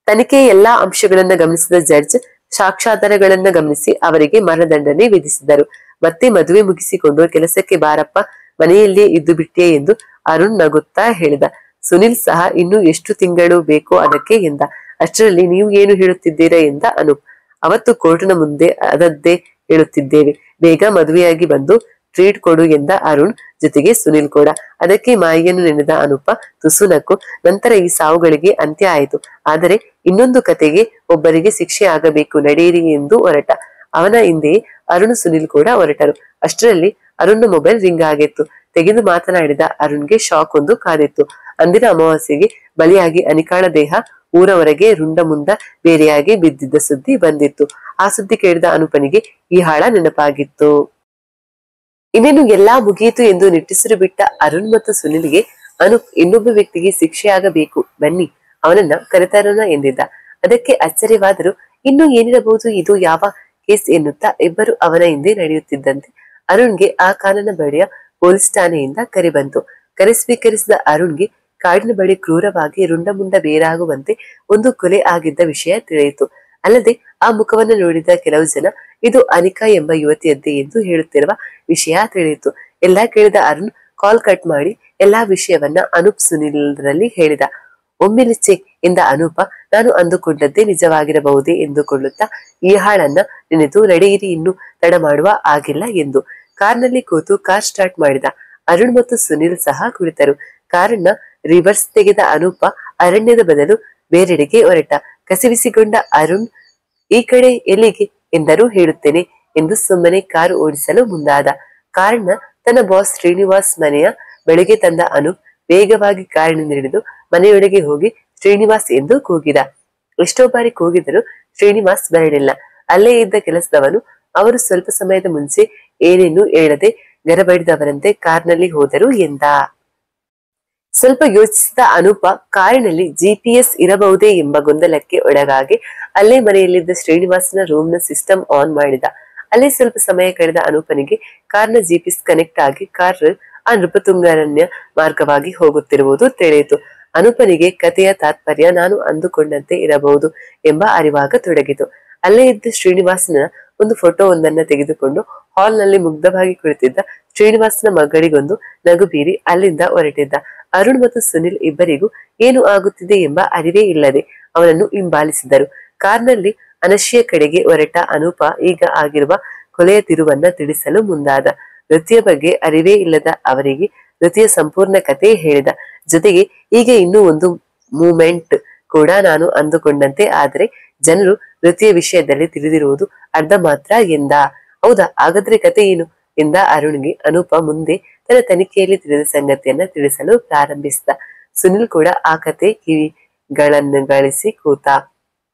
ತನಿಖೆಯ ಎಲ್ಲಾ ಅಂಶಗಳನ್ನ ಗಮನಿಸಿದ ಜಡ್ಜ್ ಸಾಕ್ಷ್ಯಾಧಾರಗಳನ್ನ ಗಮನಿಸಿ ಅವರಿಗೆ ಮರಣದಂಡನೆ ವಿಧಿಸಿದರು. ಮತ್ತೆ ಮದುವೆ ಮುಗಿಸಿಕೊಂಡು ಕೆಲಸಕ್ಕೆ ಬಾರಪ್ಪ, ಮನೆಯಲ್ಲಿಯೇ ಇದ್ದು ಬಿಟ್ಟೆ ಎಂದು ಅರುಣ್ ನಗುತ್ತಾ ಹೇಳಿದ. ಸುನಿಲ್ ಸಹ ಇನ್ನು ಎಷ್ಟು ತಿಂಗಳು ಬೇಕೋ ಅದಕ್ಕೆ ಎಂದ. ಅಷ್ಟರಲ್ಲಿ ನೀವು ಏನು ಹೇಳುತ್ತಿದ್ದೀರಾ ಎಂದ ಅನೂಪ್. ಅವತ್ತು ಕೋರ್ಟಿನ ಮುಂದೆ ಅದದ್ದೇ ಹೇಳುತ್ತಿದ್ದೇವೆ, ಬೇಗ ಮದುವೆಯಾಗಿ ಬಂದು ಟ್ರೀಟ್ ಕೊಡು ಎಂದ ಅರುಣ್. ಜೊತೆಗೆ ಸುನಿಲ್ ಕೂಡ. ಅದಕ್ಕೆ ಮಾಯಿಯನ್ನು ನೆನೆದ ಅನೂಪ ತುಸು ನಕ್ಕು. ನಂತರ ಈ ಸಾವುಗಳಿಗೆ ಅಂತ್ಯ ಆಯಿತು. ಆದರೆ ಇನ್ನೊಂದು ಕತೆಗೆ ಒಬ್ಬರಿಗೆ ಶಿಕ್ಷೆ ಆಗಬೇಕು, ನಡೆಯಿರಿ ಎಂದು ಹೊರಟ. ಅವನ ಹಿಂದೆಯೇ ಅರುಣ್ ಸುನಿಲ್ ಕೂಡ ಹೊರಟರು. ಅಷ್ಟರಲ್ಲಿ ಅರುಣ್ನ ಮೊಬೈಲ್ ರಿಂಗ್ ಆಗಿತ್ತು. ತೆಗೆದು ಮಾತನಾಡಿದ ಅರುಣ್ಗೆ ಶಾಕ್ ಒಂದು ಕಾದಿತ್ತು. ಅಂದಿನ ಅಮಾವಾಸ್ಯೆಗೆ ಬಲಿಯಾಗಿ ಅನಿಕಾಳ ದೇಹ ಊರ ಹೊರಗೆ ರುಂಡ ಮುಂಡ ಬೇರೆಯಾಗಿ ಬಿದ್ದಿದ್ದ ಸುದ್ದಿ ಬಂದಿತ್ತು. ಆ ಸುದ್ದಿ ಕೇಳಿದ ಅನೂಪನಿಗೆ ಈ ಹಾಳ ನೆನಪಾಗಿತ್ತು. ಇನ್ನೇನು ಎಲ್ಲಾ ಮುಗಿಯಿತು ಎಂದು ನಿಟ್ಟುಸಿರು ಬಿಟ್ಟ ಅರುಣ್ ಮತ್ತು ಸುನಿಲ್ಗೆ ಅನೂಪ್ ಇನ್ನೊಬ್ಬ ವ್ಯಕ್ತಿಗೆ ಶಿಕ್ಷೆಯಾಗಬೇಕು, ಬನ್ನಿ ಅವನನ್ನ ಕರೆತರೋಣ ಎಂದಿದ್ದ. ಅದಕ್ಕೆ ಆಶ್ಚರ್ಯವಾದರೂ ಇನ್ನು ಏನಿರಬಹುದು, ಇದು ಯಾವ ಕೇಸ್ ಎನ್ನುತ್ತಾ ಇಬ್ಬರು ಅವನ ಹಿಂದೆ ನಡೆಯುತ್ತಿದ್ದಂತೆ ಅರುಣ್ಗೆ ಆ ಕಾನನ ಬಳಿಯ ಪೊಲೀಸ್ ಠಾಣೆಯಿಂದ ಕರೆ ಬಂತು. ಕರೆ ಸ್ವೀಕರಿಸಿದ ಅರುಣ್ಗೆ ಕಾಡಿನ ಬಳಿ ಕ್ರೂರವಾಗಿ ರುಂಡ ಮುಂಡ ಬೇರಾಗುವಂತೆ ಒಂದು ಕೊಲೆ ಆಗಿದ್ದ ವಿಷಯ ತಿಳಿಯಿತು. ಅಲ್ಲದೆ ಆ ಮುಖವನ್ನು ನೋಡಿದ ಕೆಲವು ಜನ ಇದು ಅನಿಕಾ ಎಂಬ ಯುವತಿಯದ್ದೇ ಎಂದು ಹೇಳುತ್ತಿರುವ ವಿಷಯ ತಿಳಿಯಿತು. ಎಲ್ಲಾ ಕೇಳಿದ ಅರುಣ್ ಕಾಲ್ ಕಟ್ ಮಾಡಿ ಎಲ್ಲಾ ವಿಷಯವನ್ನ ಅನೂಪ್ ಸುನಿಲ್ರಲ್ಲಿ ಹೇಳಿದ. ಒಮ್ಮೆಲೆ ಎಂದ ಅನೂಪ, ನಾನು ಅಂದುಕೊಂಡದ್ದೇ ನಿಜವಾಗಿರಬಹುದೇ ಎಂದುಕೊಳ್ಳುತ್ತಾ ಈ ಹಾಳನ್ನ ನೆನೆದು ನಡೆಯಿರಿ, ಇನ್ನು ತಡ ಮಾಡುವ ಆಗಿಲ್ಲ ಎಂದು ಕಾರ್ನಲ್ಲಿ ಕೂತು ಕಾರ್ ಸ್ಟಾರ್ಟ್ ಮಾಡಿದ. ಅರುಣ್ ಮತ್ತು ಸುನಿಲ್ ಸಹ ಕುಳಿತರು. ಕಾರನ್ನ ರಿವರ್ಸ್ ತೆಗೆದ ಅನೂಪ ಅರಣ್ಯದ ಬದಲು ಬೇರೆಡೆಗೆ ಹೊರಟ. ಕಸಿವಿಸಿಗೊಂಡ ಅರುಣ್ ಈ ಕಡೆ ಎಲ್ಲಿಗೆ ಎಂದರೂ ಹೇಳುತ್ತೇನೆ ಎಂದು ಸುಮ್ಮನೆ ಕಾರು ಓಡಿಸಲು ಮುಂದಾದ. ಕಾರನ್ನ ತನ್ನ ಬಾಸ್ ಶ್ರೀನಿವಾಸ್ ಮನೆಯ ಬೆಳಗ್ಗೆ ತಂದ ಅನೂಪ್ ವೇಗವಾಗಿ ಕಾರಿನಿಂದ ಹಿಡಿದು ಮನೆಯೊಳಗೆ ಹೋಗಿ ಶ್ರೀನಿವಾಸ್ ಎಂದು ಕೂಗಿದ. ಎಷ್ಟೋ ಬಾರಿ ಕೂಗಿದರೂ ಶ್ರೀನಿವಾಸ್ ಬರಲಿಲ್ಲ. ಅಲ್ಲೇ ಇದ್ದ ಕೆಲಸದವನು ಅವರು ಸ್ವಲ್ಪ ಸಮಯದ ಮುಂಚೆ ಏನೇನು ಹೇಳದೆ ಗರಬಡಿದವರಂತೆ ಕಾರ್ನಲ್ಲಿ ಹೋದರು ಎಂದ. ಸ್ವಲ್ಪ ಯೋಚಿಸಿದ ಅನೂಪ ಕಾರಿನಲ್ಲಿ GPS ಇರಬಹುದೇ ಎಂಬ ಗೊಂದಲಕ್ಕೆ ಒಳಗಾಗಿ ಅಲ್ಲೇ ಮನೆಯಲ್ಲಿದ್ದ ಶ್ರೀನಿವಾಸನ ರೂಮ್ನ ಸಿಸ್ಟಮ್ ಆನ್ ಮಾಡಿದ. ಅಲ್ಲೇ ಸ್ವಲ್ಪ ಸಮಯ ಕಳೆದ ಅನೂಪನಿಗೆ ಕಾರ್ನ GPS ಕನೆಕ್ಟ್ ಆಗಿ ಕಾರ್ ಆ ನೃಪತುಂಗಾರಣ್ಯ ಮಾರ್ಗವಾಗಿ ಹೋಗುತ್ತಿರುವುದು ತಿಳಿಯಿತು. ಅನೂಪನಿಗೆ ಕಥೆಯ ತಾತ್ಪರ್ಯ ನಾನು ಅಂದುಕೊಂಡಂತೆ ಇರಬಹುದು ಎಂಬ ಅರಿವಾಗ ತೊಡಗಿತು. ಅಲ್ಲೇ ಇದ್ದ ಶ್ರೀನಿವಾಸನ ಒಂದು ಫೋಟೋವೊಂದನ್ನ ತೆಗೆದುಕೊಂಡು ಹಾಲ್ ನಲ್ಲಿ ಮುಗ್ಧವಾಗಿ ಕುಳಿತಿದ್ದ ಶ್ರೀನಿವಾಸನ ಮಗಳಿಗೊಂದು ನಗು ಬೀರಿ ಅಲ್ಲಿಂದ ಹೊರಟಿದ್ದ. ಅರುಣ್ ಮತ್ತು ಸುನಿಲ್ ಇಬ್ಬರಿಗೂ ಏನು ಆಗುತ್ತಿದೆ ಎಂಬ ಅರಿವೇ ಇಲ್ಲದೆ ಅವನನ್ನು ಹಿಂಬಾಲಿಸಿದರು. ಕಾರ್ನಲ್ಲಿ ಅನಶ್ಯ ಕಡೆಗೆ ಹೊರಟ ಅನೂಪ ಈಗ ಆಗಿರುವ ಕೊಲೆಯ ತಿರುವನ್ನ ತಿಳಿಸಲು ಮುಂದಾದ. ವೃತ್ತಿಯ ಬಗ್ಗೆ ಅರಿವೇ ಇಲ್ಲದ ಅವರಿಗೆ ವೃತ್ತಿಯ ಸಂಪೂರ್ಣ ಕತೆ ಹೇಳಿದ. ಜೊತೆಗೆ ಈಗ ಇನ್ನೂ ಒಂದು ಮೂಮೆಂಟ್ ಕೂಡ ನಾನು ಅಂದುಕೊಂಡಂತೆ ಆದರೆ ಜನರು ವೃತ್ತಿಯ ವಿಷಯದಲ್ಲಿ ತಿಳಿದಿರುವುದು ಅರ್ಧ ಮಾತ್ರ ಎಂದ. ಹೌದಾ, ಹಾಗಾದ್ರೆ ಕತೆ ಏನು ಎಂದ ಅರುಣ್ಗೆ ಅನೂಪ ಮುಂದೆ ತನ್ನ ತನಿಖೆಯಲ್ಲಿ ತಿಳಿದ ಸಂಗತಿಯನ್ನ ತಿಳಿಸಲು ಪ್ರಾರಂಭಿಸಿದ. ಸುನಿಲ್ ಕೂಡ ಆ ಕತೆ ಕಿವಿಗಳನ್ನು ಗಳಿಸಿ ಕೂತ.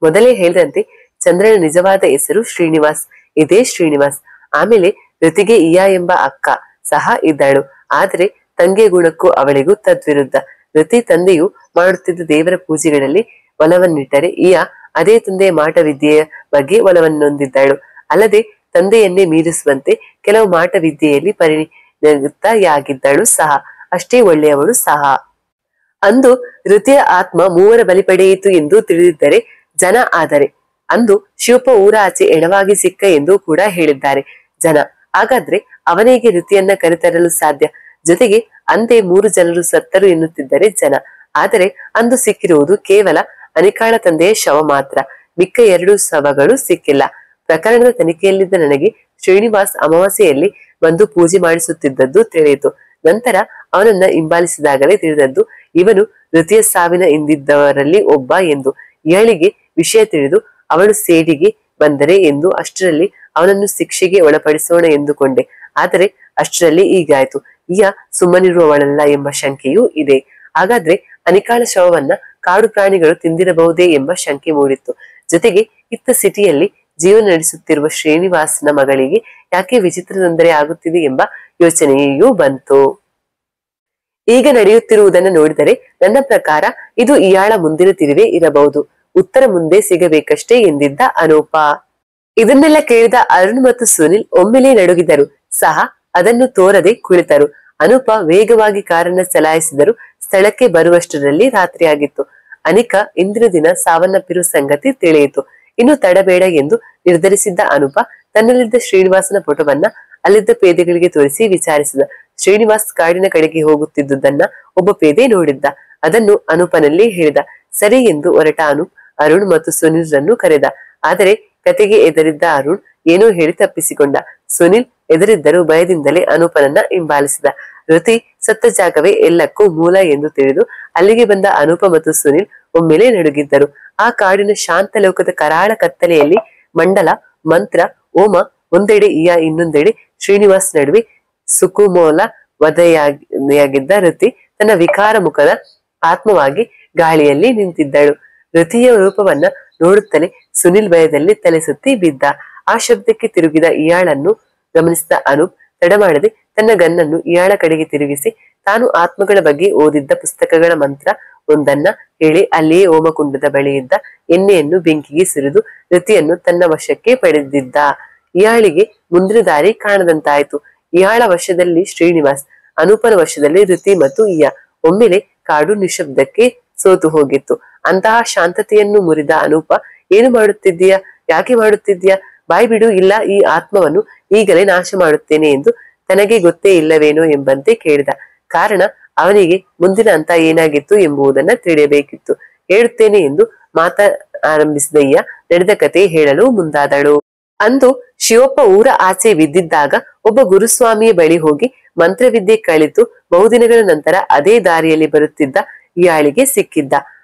ಮೊದಲೇ ಹೇಳಿದಂತೆ ಚಂದ್ರನ ನಿಜವಾದ ಹೆಸರು ಶ್ರೀನಿವಾಸ್. ಇದೇ ಶ್ರೀನಿವಾಸ್. ಆಮೇಲೆ ರತಿಗೆ ಇಯಾ ಎಂಬ ಅಕ್ಕ ಸಹ ಇದ್ದಳು. ಆದರೆ ತಂಗಿ ಗುಣಕ್ಕೂ ಅವಳಿಗೂ ತದ್ವಿರುದ್ಧ. ರತಿ ತಂದೆಯು ಮಾಡುತ್ತಿದ್ದ ದೇವರ ಪೂಜೆಗಳಲ್ಲಿ ಒಲವನ್ನಿಟ್ಟರೆ ಇಯಾ ಅದೇ ತಂದೆಯ ಮಾಟ ವಿದ್ಯೆಯ ಬಗ್ಗೆ ಒಲವನ್ನೊಂದಿದ್ದಳು. ಅಲ್ಲದೆ ತಂದೆಯನ್ನೇ ಮೀರಿಸುವಂತೆ ಕೆಲವು ಮಾಟ ವಿದ್ಯೆಯಲ್ಲಿ ಪರಿಣಿತಯಾಗಿದ್ದಳು ಸಹ. ಅಷ್ಟೇ ಒಳ್ಳೆಯವಳು ಸಹ. ಅಂದು ಋತಿಯ ಆತ್ಮ ಮೂವರ ಬಲಿ ಪಡೆಯಿತು ಎಂದು ತಿಳಿದಿದ್ದರೆ ಜನ. ಆದರೆ ಅಂದು ಶಿವಪ್ಪ ಊರ ಆಚೆ ಎಣವಾಗಿ ಸಿಕ್ಕ ಎಂದು ಕೂಡ ಹೇಳಿದ್ದಾರೆ ಜನ. ಹಾಗಾದ್ರೆ ಅವನಿಗೆ ಋತಿಯನ್ನ ಕರೆತರಲು ಸಾಧ್ಯ? ಜೊತೆಗೆ ಅಂದೇ 3 ಜನರು ಸತ್ತರು ಎನ್ನುತ್ತಿದ್ದರೆ ಜನ. ಆದರೆ ಅಂದು ಸಿಕ್ಕಿರುವುದು ಕೇವಲ ಅನಿಕಾಳ ತಂದೆಯ ಶವ ಮಾತ್ರ. ಮಿಕ್ಕ 2 ಶವಗಳು ಸಿಕ್ಕಿಲ್ಲ. ಪ್ರಕರಣದ ತನಿಖೆಯಲ್ಲಿದ್ದ ನನಗೆ ಶ್ರೀನಿವಾಸ್ ಅಮಾವಾಸ್ಯೆಯಲ್ಲಿ ಬಂದು ಪೂಜೆ ಮಾಡಿಸುತ್ತಿದ್ದದ್ದು ತಿಳಿಯಿತು. ನಂತರ ಅವನನ್ನ ಹಿಂಬಾಲಿಸಿದಾಗಲೇ ತಿಳಿದದ್ದು ಇವನು ಋತಿಯ ಸಾವಿನ ಹಿಂದಿದ್ದವರಲ್ಲಿ ಒಬ್ಬ ಎಂದು. ಇಯಾಳಿಗೆ ವಿಷಯ ತಿಳಿದು ಅವಳು ಸೇಡಿಗೆ ಬಂದರೆ ಎಂದು ಅಷ್ಟರಲ್ಲಿ ಅವನನ್ನು ಶಿಕ್ಷೆಗೆ ಒಳಪಡಿಸೋಣ ಎಂದುಕೊಂಡೆ. ಆದರೆ ಅಷ್ಟರಲ್ಲಿ ಹೀಗಾಯ್ತು. ಇಯಾ ಸುಮ್ಮನಿರುವವಳಲ್ಲ ಎಂಬ ಶಂಕೆಯೂ ಇದೆ. ಹಾಗಾದ್ರೆ ಅನಿಕಾಳ ಶವವನ್ನ ಕಾಡು ಪ್ರಾಣಿಗಳು ತಿಂದಿರಬಹುದೇ ಎಂಬ ಶಂಕೆ ಮೂಡಿತ್ತು. ಜೊತೆಗೆ ಇತ್ತ ಸಿಟಿಯಲ್ಲಿ ಜೀವನ ನಡೆಸುತ್ತಿರುವ ಶ್ರೀನಿವಾಸನ ಮಗಳಿಗೆ ಯಾಕೆ ವಿಚಿತ್ರ ತೊಂದರೆ ಆಗುತ್ತಿದೆ ಎಂಬ ಯೋಚನೆಯೂ ಬಂತು. ಈಗ ನಡೆಯುತ್ತಿರುವುದನ್ನು ನೋಡಿದರೆ ನನ್ನ ಪ್ರಕಾರ ಇದು ಇಯಾಳ ಮುಂದಿನ ತಿರುವೇ ಇರಬಹುದು. ಉತ್ತರ ಮುಂದೆ ಸಿಗಬೇಕಷ್ಟೇ ಎಂದಿದ್ದ ಅನೂಪ. ಇದನ್ನೆಲ್ಲ ಕೇಳಿದ ಅರುಣ್ ಮತ್ತು ಸುನಿಲ್ ಒಮ್ಮೆಲೆ ನಡುಗಿದರು ಸಹ ಅದನ್ನು ತೋರದೆ ಕುಳಿತರು. ಅನೂಪ ವೇಗವಾಗಿ ಕಾರನ್ನ ಚಲಾಯಿಸಿದರು. ಸ್ಥಳಕ್ಕೆ ಬರುವಷ್ಟರಲ್ಲಿ ರಾತ್ರಿಯಾಗಿತ್ತು. ಅನಿಕಾ ಇಂದಿನ ದಿನ ಸಾವನ್ನಪ್ಪಿರುವ ಸಂಗತಿ ತಿಳಿಯಿತು. ಇನ್ನು ತಡಬೇಡ ಎಂದು ನಿರ್ಧರಿಸಿದ್ದ ಅನೂಪ ತನ್ನಲ್ಲಿದ್ದ ಶ್ರೀನಿವಾಸನ ಫೋಟೋವನ್ನ ಅಲ್ಲಿದ್ದ ಪೇದೆಗಳಿಗೆ ತೋರಿಸಿ ವಿಚಾರಿಸಿದ. ಶ್ರೀನಿವಾಸ್ ಕಾಡಿನ ಕಡೆಗೆ ಹೋಗುತ್ತಿದ್ದುದನ್ನ ಒಬ್ಬ ಪೇದೆ ನೋಡಿದ್ದ. ಅದನ್ನು ಅನೂಪನಲ್ಲಿ ಹೇಳಿದ. ಸರಿ ಎಂದು ಹೊರಟ ಅನೂಪ್ ಅರುಣ್ ಮತ್ತು ಸುನಿಲ್ ರನ್ನು ಕರೆದ. ಆದರೆ ಕತೆಗೆ ಎದರಿದ್ದ ಅರುಣ್ ಏನೋ ಹೇಳಿ ತಪ್ಪಿಸಿಕೊಂಡ. ಸುನಿಲ್ ಎದರಿದ್ದರೂ ಭಯದಿಂದಲೇ ಅನೂಪನನ್ನ ಹಿಂಬಾಲಿಸಿದ. ಋತಿ ಸತ್ತ ಜಾಗವೇ ಎಲ್ಲಕ್ಕೂ ಮೂಲ ಎಂದು ತಿಳಿದು ಅಲ್ಲಿಗೆ ಬಂದ ಅನೂಪ ಮತ್ತು ಸುನಿಲ್ ಒಮ್ಮೆಲೆ ನಡುಗಿದ್ದರು. ಆ ಕಾಡಿನ ಶಾಂತ ಲೋಕದ ಕರಾಳ ಕತ್ತಲೆಯಲ್ಲಿ ಮಂಡಲ, ಮಂತ್ರ, ಹೋಮ ಒಂದೆಡೆ ಇಯಾ ಇನ್ನೊಂದೆಡೆ ಶ್ರೀನಿವಾಸ್ ನಡುವೆ ಸುಕುಮೋಲ ವಧೆಯಾಗಿದ್ದ ಋತಿ ತನ್ನ ವಿಕಾರ ಮುಖದ ಆತ್ಮವಾಗಿ ಗಾಳಿಯಲ್ಲಿ ನಿಂತಿದ್ದಳು. ಋತಿಯ ರೂಪವನ್ನ ನೋಡುತ್ತಲೇ ಸುನಿಲ್ ಭಯದಲ್ಲಿ ತಲೆ ಸುತ್ತಿ ಬಿದ್ದ. ಆ ಶಬ್ದಕ್ಕೆ ತಿರುಗಿದ ಇಯಾಳನ್ನು ಗಮನಿಸಿದ ಅನೂಪ್ ತಡಮಾಡದೆ ತನ್ನ ಗನ್ನನ್ನು ಇಯಾಳ ಕಡೆಗೆ ತಿರುಗಿಸಿ ತಾನು ಆತ್ಮಗಳ ಬಗ್ಗೆ ಓದಿದ್ದ ಪುಸ್ತಕಗಳ ಮಂತ್ರ ಒಂದನ್ನ ಹೇಳಿ ಅಲ್ಲಿಯೇ ಹೋಮಕುಂಡದ ಬಳಿಯಿದ್ದ ಎಣ್ಣೆಯನ್ನು ಬೆಂಕಿಗೆ ಸುರಿದು ಋತಿಯನ್ನು ತನ್ನ ವಶಕ್ಕೆ ಪಡೆದಿದ್ದ. ಇಯಾಳಿಗೆ ಮುಂದಿನ ದಾರಿ ಕಾಣದಂತಾಯ್ತು. ಇಯಾಳ ವಶದಲ್ಲಿ ಶ್ರೀನಿವಾಸ್, ಅನೂಪನ ವಶದಲ್ಲಿ ಋತಿ ಮತ್ತು ಇಯಾ. ಒಮ್ಮೆಲೆ ಕಾಡು ನಿಶಬ್ದಕ್ಕೆ ಸೋತು ಹೋಗಿತ್ತು. ಅಂತಹ ಶಾಂತತೆಯನ್ನು ಮುರಿದ ಅನೂಪ, ಏನು ಮಾಡುತ್ತಿದ್ದೀಯಾ? ಯಾಕೆ ಮಾಡುತ್ತಿದ್ದೀಯಾ? ಬಾಯ್ ಬಿಡು, ಇಲ್ಲ ಈ ಆತ್ಮವನ್ನು ಈಗಲೇ ನಾಶ ಮಾಡುತ್ತೇನೆ ಎಂದು ತನಗೆ ಗೊತ್ತೇ ಇಲ್ಲವೇನೋ ಎಂಬಂತೆ ಕೇಳಿದ. ಕಾರಣ ಅವನಿಗೆ ಮುಂದಿನ ಹಂತ ಏನಾಗಿತ್ತು ಎಂಬುದನ್ನ ತಿಳಿಯಬೇಕಿತ್ತು. ಹೇಳುತ್ತೇನೆ ಎಂದು ಆರಂಭಿಸಿದ ಇಯಾ ನಡೆದ ಕತೆ ಹೇಳಲು ಮುಂದಾದಳು. ಅಂದು ಶಿವಪ್ಪ ಊರ ಆಚೆ ಬಿದ್ದಿದ್ದಾಗ ಒಬ್ಬ ಗುರುಸ್ವಾಮಿಯ ಬಳಿ ಹೋಗಿ ಮಂತ್ರವಿದ್ಯೆ ಕಲಿತು ಬಹುದಿನಗಳ ನಂತರ ಅದೇ ದಾರಿಯಲ್ಲಿ ಬರುತ್ತಿದ್ದ ಇಯಾಳಿಗೆ ಸಿಕ್ಕಿದ್ದ.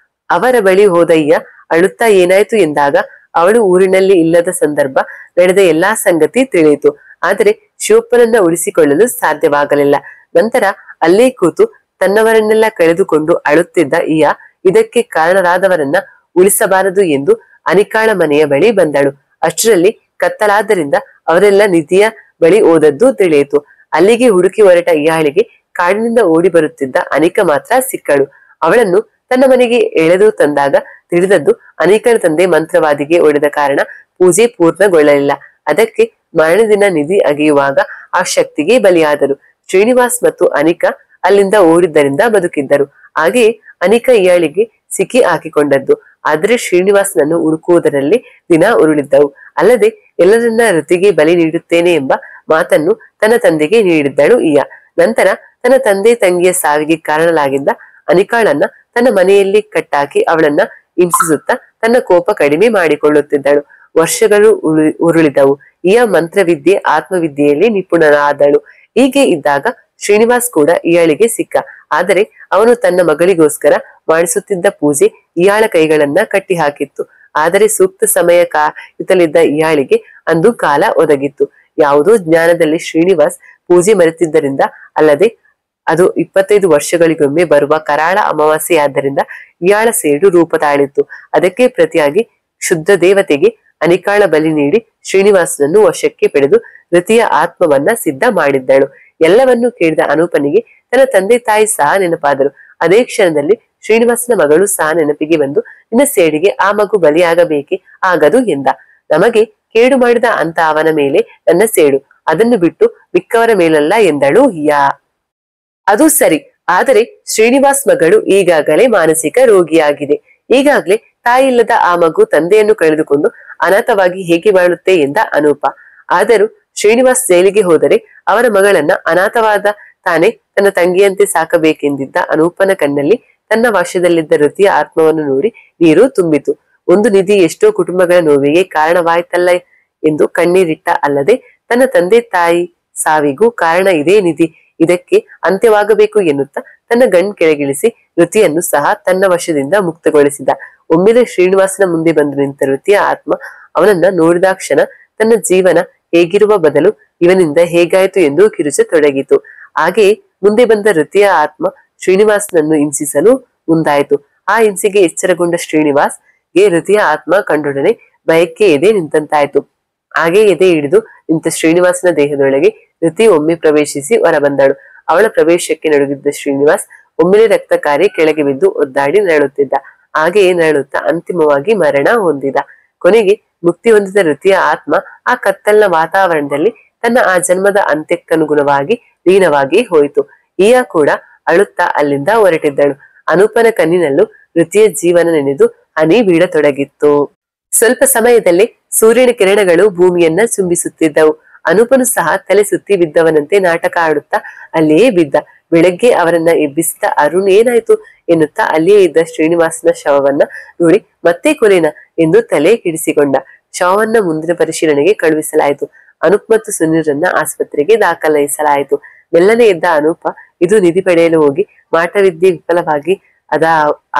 ಅವರ ಬಳಿ ಹೋದ ಇಯಾ ಅಳುತ್ತಾ ಏನಾಯ್ತು ಎಂದಾಗ ಅವಳು ಊರಿನಲ್ಲಿ ಇಲ್ಲದ ಸಂದರ್ಭ, ನಡೆದ ಎಲ್ಲಾ ಸಂಗತಿ ತಿಳಿಯಿತು. ಆದರೆ ಶಿವಪ್ಪನನ್ನ ಉಳಿಸಿಕೊಳ್ಳಲು ಸಾಧ್ಯವಾಗಲಿಲ್ಲ. ನಂತರ ಅಲ್ಲೇ ಕೂತು ತನ್ನವರನ್ನೆಲ್ಲ ಕಳೆದುಕೊಂಡು ಅಳುತ್ತಿದ್ದ ಇಯಾ ಇದಕ್ಕೆ ಕಾರಣರಾದವರನ್ನ ಉಳಿಸಬಾರದು ಎಂದು ಅನಿಕಾಳ ಮನೆಯ ಬಳಿ ಬಂದಳು. ಅಷ್ಟರಲ್ಲಿ ಕತ್ತಲಾದ್ದರಿಂದ ಅವರೆಲ್ಲ ನಿಧಿಯ ಬಳಿ ಹೋದದ್ದು ತಿಳಿಯಿತು. ಅಲ್ಲಿಗೆ ಹುಡುಕಿ ಹೊರಟ ಇಯಾಳಿಗೆ ಕಾಡಿನಿಂದ ಓಡಿ ಬರುತ್ತಿದ್ದ ಅನಿಕಾ ಮಾತ್ರ ಸಿಕ್ಕಳು. ಅವಳನ್ನು ತನ್ನ ಮನೆಗೆ ಎಳೆದು ತಂದಾಗ ತಿಳಿದದ್ದು ಅನಿಕನ ತಂದೆ ಮಂತ್ರವಾದಿಗೆ ಒಡೆದ ಕಾರಣ ಪೂಜೆ ಪೂರ್ಣಗೊಳ್ಳಲಿಲ್ಲ. ಅದಕ್ಕೆ ಮರಣದಿನ ನಿಧಿ ಅಗೆಯುವಾಗ ಆ ಶಕ್ತಿಗೆ ಬಲಿಯಾದರು. ಶ್ರೀನಿವಾಸ್ ಮತ್ತು ಅನಿಕಾ ಅಲ್ಲಿಂದ ಓಡಿದ್ದರಿಂದ ಬದುಕಿದ್ದರು. ಹಾಗೆಯೇ ಅನಿಕಾ ಇಯಾಳಿಗೆ ಸಿಕ್ಕಿ ಹಾಕಿಕೊಂಡದ್ದು. ಆದ್ರೆ ಶ್ರೀನಿವಾಸ್ನನ್ನು ಹುಡುಕುವುದರಲ್ಲಿ ದಿನ ಉರುಳಿದ್ದವು. ಅಲ್ಲದೆ ಎಲ್ಲರನ್ನ ಋತಿಗೆ ಬಲಿ ನೀಡುತ್ತೇನೆ ಎಂಬ ಮಾತನ್ನು ತನ್ನ ತಂದೆಗೆ ನೀಡಿದ್ದಳು ಇಯಾ. ನಂತರ ತನ್ನ ತಂದೆ ತಂಗಿಯ ಸಾವಿಗೆ ಕಾರಣಲಾಗಿದ್ದ ಅನಿಕಾಳನ್ನ ತನ್ನ ಮನೆಯಲ್ಲಿ ಕಟ್ಟಾಕಿ ಅವಳನ್ನ ಹಿಂಸಿಸುತ್ತಾ ತನ್ನ ಕೋಪ ಕಡಿಮೆ ಮಾಡಿಕೊಳ್ಳುತ್ತಿದ್ದಳು. ವರ್ಷಗಳು ಉರುಳಿದವು. ಇಯಾ ಮಂತ್ರವಿದ್ಯೆ, ಆತ್ಮವಿದ್ಯೆಯಲ್ಲಿ ನಿಪುಣನಾದಳು. ಹೀಗೆ ಇದ್ದಾಗ ಶ್ರೀನಿವಾಸ್ ಕೂಡ ಇಯಾಳಿಗೆ ಸಿಕ್ಕ. ಆದರೆ ಅವನು ತನ್ನ ಮಗಳಿಗೋಸ್ಕರ ಮಾಡಿಸುತ್ತಿದ್ದ ಪೂಜೆ ಇಯಾಳ ಕೈಗಳನ್ನ ಕಟ್ಟಿ ಹಾಕಿತ್ತು. ಆದರೆ ಸೂಕ್ತ ಸಮಯ ಕಾಯುತ್ತಲಿದ್ದ ಇಯಾಳಿಗೆ ಅಂದು ಕಾಲ ಒದಗಿತ್ತು. ಯಾವುದೋ ಜ್ಞಾನದಲ್ಲಿ ಶ್ರೀನಿವಾಸ್ ಪೂಜೆ ಮರೆತಿದ್ದರಿಂದ, ಅಲ್ಲದೆ ಅದು 25 ವರ್ಷಗಳಿಗೊಮ್ಮೆ ಬರುವ ಕರಾಳ ಅಮಾವಾಸ್ಯೆಯಾದ್ದರಿಂದ ಇಯಾಳ ಸೇಡು ರೂಪ ತಾಳಿತ್ತು. ಅದಕ್ಕೆ ಪ್ರತಿಯಾಗಿ ಶುದ್ಧ ದೇವತೆಗೆ ಅನಿಕಾಳ ಬಲಿ ನೀಡಿ ಶ್ರೀನಿವಾಸನನ್ನು ವಶಕ್ಕೆ ಪಡೆದು ರತಿಯ ಆತ್ಮವನ್ನ ಸಿದ್ಧ ಮಾಡಿದ್ದಳು. ಎಲ್ಲವನ್ನೂ ಕೇಳಿದ ಅನೂಪನಿಗೆ ತನ್ನ ತಂದೆ ತಾಯಿ ಸಹ ನೆನಪಾದರು. ಅದೇ ಕ್ಷಣದಲ್ಲಿ ಶ್ರೀನಿವಾಸನ ಮಗಳು ಸಹ ನೆನಪಿಗೆ ಬಂದು, ನಿನ್ನ ಸೇಡಿಗೆ ಆ ಮಗು ಬಲಿಯಾಗಬೇಕೆ? ಆಗದು ಎಂದ. ನಮಗೆ ಕೇಡು ಮಾಡಿದ ಅಂತ ಅವನ ಮೇಲೆ ನನ್ನ ಸೇಡು, ಅದನ್ನು ಬಿಟ್ಟು ಮಿಕ್ಕವರ ಮೇಲಲ್ಲ ಎಂದಳು ಹಿಯಾ. ಅದು ಸರಿ, ಆದರೆ ಶ್ರೀನಿವಾಸ್ ಮಗಳು ಈಗಾಗಲೇ ಮಾನಸಿಕ ರೋಗಿಯಾಗಿದೆ. ಈಗಾಗಲೇ ತಾಯಿಲ್ಲದ ಆ ಮಗು ತಂದೆಯನ್ನು ಕಳೆದುಕೊಂಡು ಅನಾಥವಾಗಿ ಹೇಗೆ ಬಾಳುತ್ತೆ ಎಂದ ಅನೂಪ. ಆದರೂ ಶ್ರೀನಿವಾಸ್ ಜೈಲಿಗೆ ಹೋದರೆ ಅವರ ಮಗಳನ್ನ ಅನಾಥವಾದ ತಾನೇ ತನ್ನ ತಂಗಿಯಂತೆ ಸಾಕಬೇಕೆಂದಿದ್ದ ಅನೂಪನ ಕಣ್ಣಲ್ಲಿ ತನ್ನ ವಶದಲ್ಲಿದ್ದ ರತಿಯ ಆತ್ಮವನ್ನು ನೋಡಿ ನೀರು ತುಂಬಿತು. ಒಂದು ನಿಧಿ ಎಷ್ಟೋ ಕುಟುಂಬಗಳ ನೋವಿಗೆ ಕಾರಣವಾಯ್ತಲ್ಲ ಎಂದು ಕಣ್ಣೀರಿಟ್ಟ. ಅಲ್ಲದೆ ತನ್ನ ತಂದೆ ತಾಯಿ ಸಾವಿಗೂ ಕಾರಣ ಇದೇ ನಿಧಿ, ಇದಕ್ಕೆ ಅಂತ್ಯವಾಗಬೇಕು ಎನ್ನುತ್ತಾ ತನ್ನ ಗಣ್ ಕೆಳಗಿಳಿಸಿ ರತಿಯನ್ನು ಸಹ ತನ್ನ ವಶದಿಂದ ಮುಕ್ತಗೊಳಿಸಿದ. ಒಮ್ಮೆಲೆ ಶ್ರೀನಿವಾಸನ ಮುಂದೆ ಬಂದು ನಿಂತ ರತಿಯ ಆತ್ಮ ಅವನನ್ನ ನೋಡಿದಾಕ್ಷಣ ತನ್ನ ಜೀವನ ಹೇಗಿರುವ ಬದಲು ಇವನಿಂದ ಹೇಗಾಯ್ತು ಎಂದು ಕಿರುಚತೊಡಗಿತು. ಹಾಗೆಯೇ ಮುಂದೆ ಬಂದ ರತಿಯ ಆತ್ಮ ಶ್ರೀನಿವಾಸನನ್ನು ಹಿಂಸಿಸಲು ಮುಂದಾಯಿತು. ಆ ಹಿಂಸೆಗೆ ಎಚ್ಚರಗೊಂಡ ಶ್ರೀನಿವಾಸ್ ಗೆ ರತಿಯ ಆತ್ಮ ಕಂಡೊಡನೆ ಭಯಕ್ಕೆ ಎದೆ ನಿಂತಂತಾಯ್ತು. ಹಾಗೆ ಎದೆ ಹಿಡಿದು ನಿಂತ ಶ್ರೀನಿವಾಸನ ದೇಹದೊಳಗೆ ರತಿ ಒಮ್ಮೆ ಪ್ರವೇಶಿಸಿ ಹೊರಬಂದಳು. ಅವಳ ಪ್ರವೇಶಕ್ಕೆ ನಡುಗಿದ್ದ ಶ್ರೀನಿವಾಸ್ ಒಮ್ಮೆಲೆ ರಕ್ತ ಕಾರಿ ಕೆಳಗೆ ಬಿದ್ದು ಒದ್ದಾಡಿ ನರಳುತ್ತಿದ್ದ. ಹಾಗೆಯೇ ನರಳುತ್ತಾ ಅಂತಿಮವಾಗಿ ಮರಣ ಹೊಂದಿದ. ಕೊನೆಗೆ ಮುಕ್ತಿ ಹೊಂದಿದ ರತಿಯ ಆತ್ಮ ಆ ಕತ್ತಲಿನ ವಾತಾವರಣದಲ್ಲಿ ತನ್ನ ಆ ಜನ್ಮದ ಅಂತ್ಯಕ್ಕನುಗುಣವಾಗಿ ಲೀನವಾಗಿ ಹೋಯಿತು. ಈಯ ಕೂಡ ಅಳುತ್ತಾ ಅಲ್ಲಿಂದ ಹೊರಟಿದ್ದಳು. ಅನೂಪನ ಕಣ್ಣಿನಲ್ಲೂ ರತಿಯ ಜೀವನ ನೆನೆದು ಹನಿ ಬೀಳತೊಡಗಿತ್ತು. ಸ್ವಲ್ಪ ಸಮಯದಲ್ಲೇ ಸೂರ್ಯನ ಕಿರಣಗಳು ಭೂಮಿಯನ್ನ ಚುಂಬಿಸುತ್ತಿದ್ದವು. ಅನೂಪನು ಸಹ ತಲೆ ಸುತ್ತಿ ಬಿದ್ದವನಂತೆ ನಾಟಕ ಆಡುತ್ತಾ ಅಲ್ಲಿಯೇ ಬಿದ್ದ. ಬೆಳಗ್ಗೆ ಅವರನ್ನ ಎಬ್ಬಿಸಿದ ಅರುಣ್ ಏನಾಯ್ತು ಎನ್ನುತ್ತಾ ಅಲ್ಲಿಯೇ ಇದ್ದ ಶ್ರೀನಿವಾಸನ ಶವವನ್ನ ನೋಡಿ ಮತ್ತೆ ಕೊಲೆನ ಎಂದು ತಲೆ ಕೆಡಿಸಿಕೊಂಡ. ಶವವನ್ನ ಮುಂದಿನ ಪರಿಶೀಲನೆಗೆ ಕಳುಹಿಸಲಾಯಿತು. ಅನೂಪ್ ಮತ್ತು ಸುನೀಲ್ರನ್ನ ಆಸ್ಪತ್ರೆಗೆ ದಾಖಲಿಸಲಾಯಿತು. ಮೆಲ್ಲನೆ ಎದ್ದ ಅನೂಪ ಇದು ನಿಧಿ ಪಡೆಯಲು ಹೋಗಿ ಮಾಟವಿದ್ಯೆ ವಿಫಲವಾಗಿ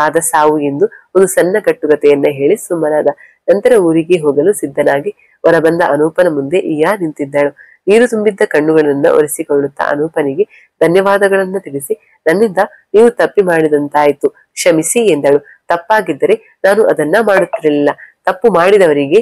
ಆದ ಸಾವು ಎಂದು ಒಂದು ಸಣ್ಣ ಕಟ್ಟುಕತೆಯನ್ನ ಹೇಳಿ ಸುಮ್ಮನಾದ. ನಂತರ ಊರಿಗೆ ಹೋಗಲು ಸಿದ್ಧನಾಗಿ ಹೊರಬಂದ ಅನೂಪನ ಮುಂದೆ ಈಯಾ ನಿಂತಿದ್ದಳು. ನೀರು ತುಂಬಿದ್ದ ಕಣ್ಣುಗಳನ್ನ ಒರೆಸಿಕೊಳ್ಳುತ್ತಾ ಅನೂಪನಿಗೆ ಧನ್ಯವಾದಗಳನ್ನ ತಿಳಿಸಿ, ನನ್ನಿಂದ ನೀವು ತಪ್ಪಿ ಮಾಡಿದಂತಾಯ್ತು, ಕ್ಷಮಿಸಿ ಎಂದಳು. ತಪ್ಪಾಗಿದ್ದರೆ ನಾನು ಅದನ್ನ ಮಾಡುತ್ತಿರಲಿಲ್ಲ. ತಪ್ಪು ಮಾಡಿದವರಿಗೆ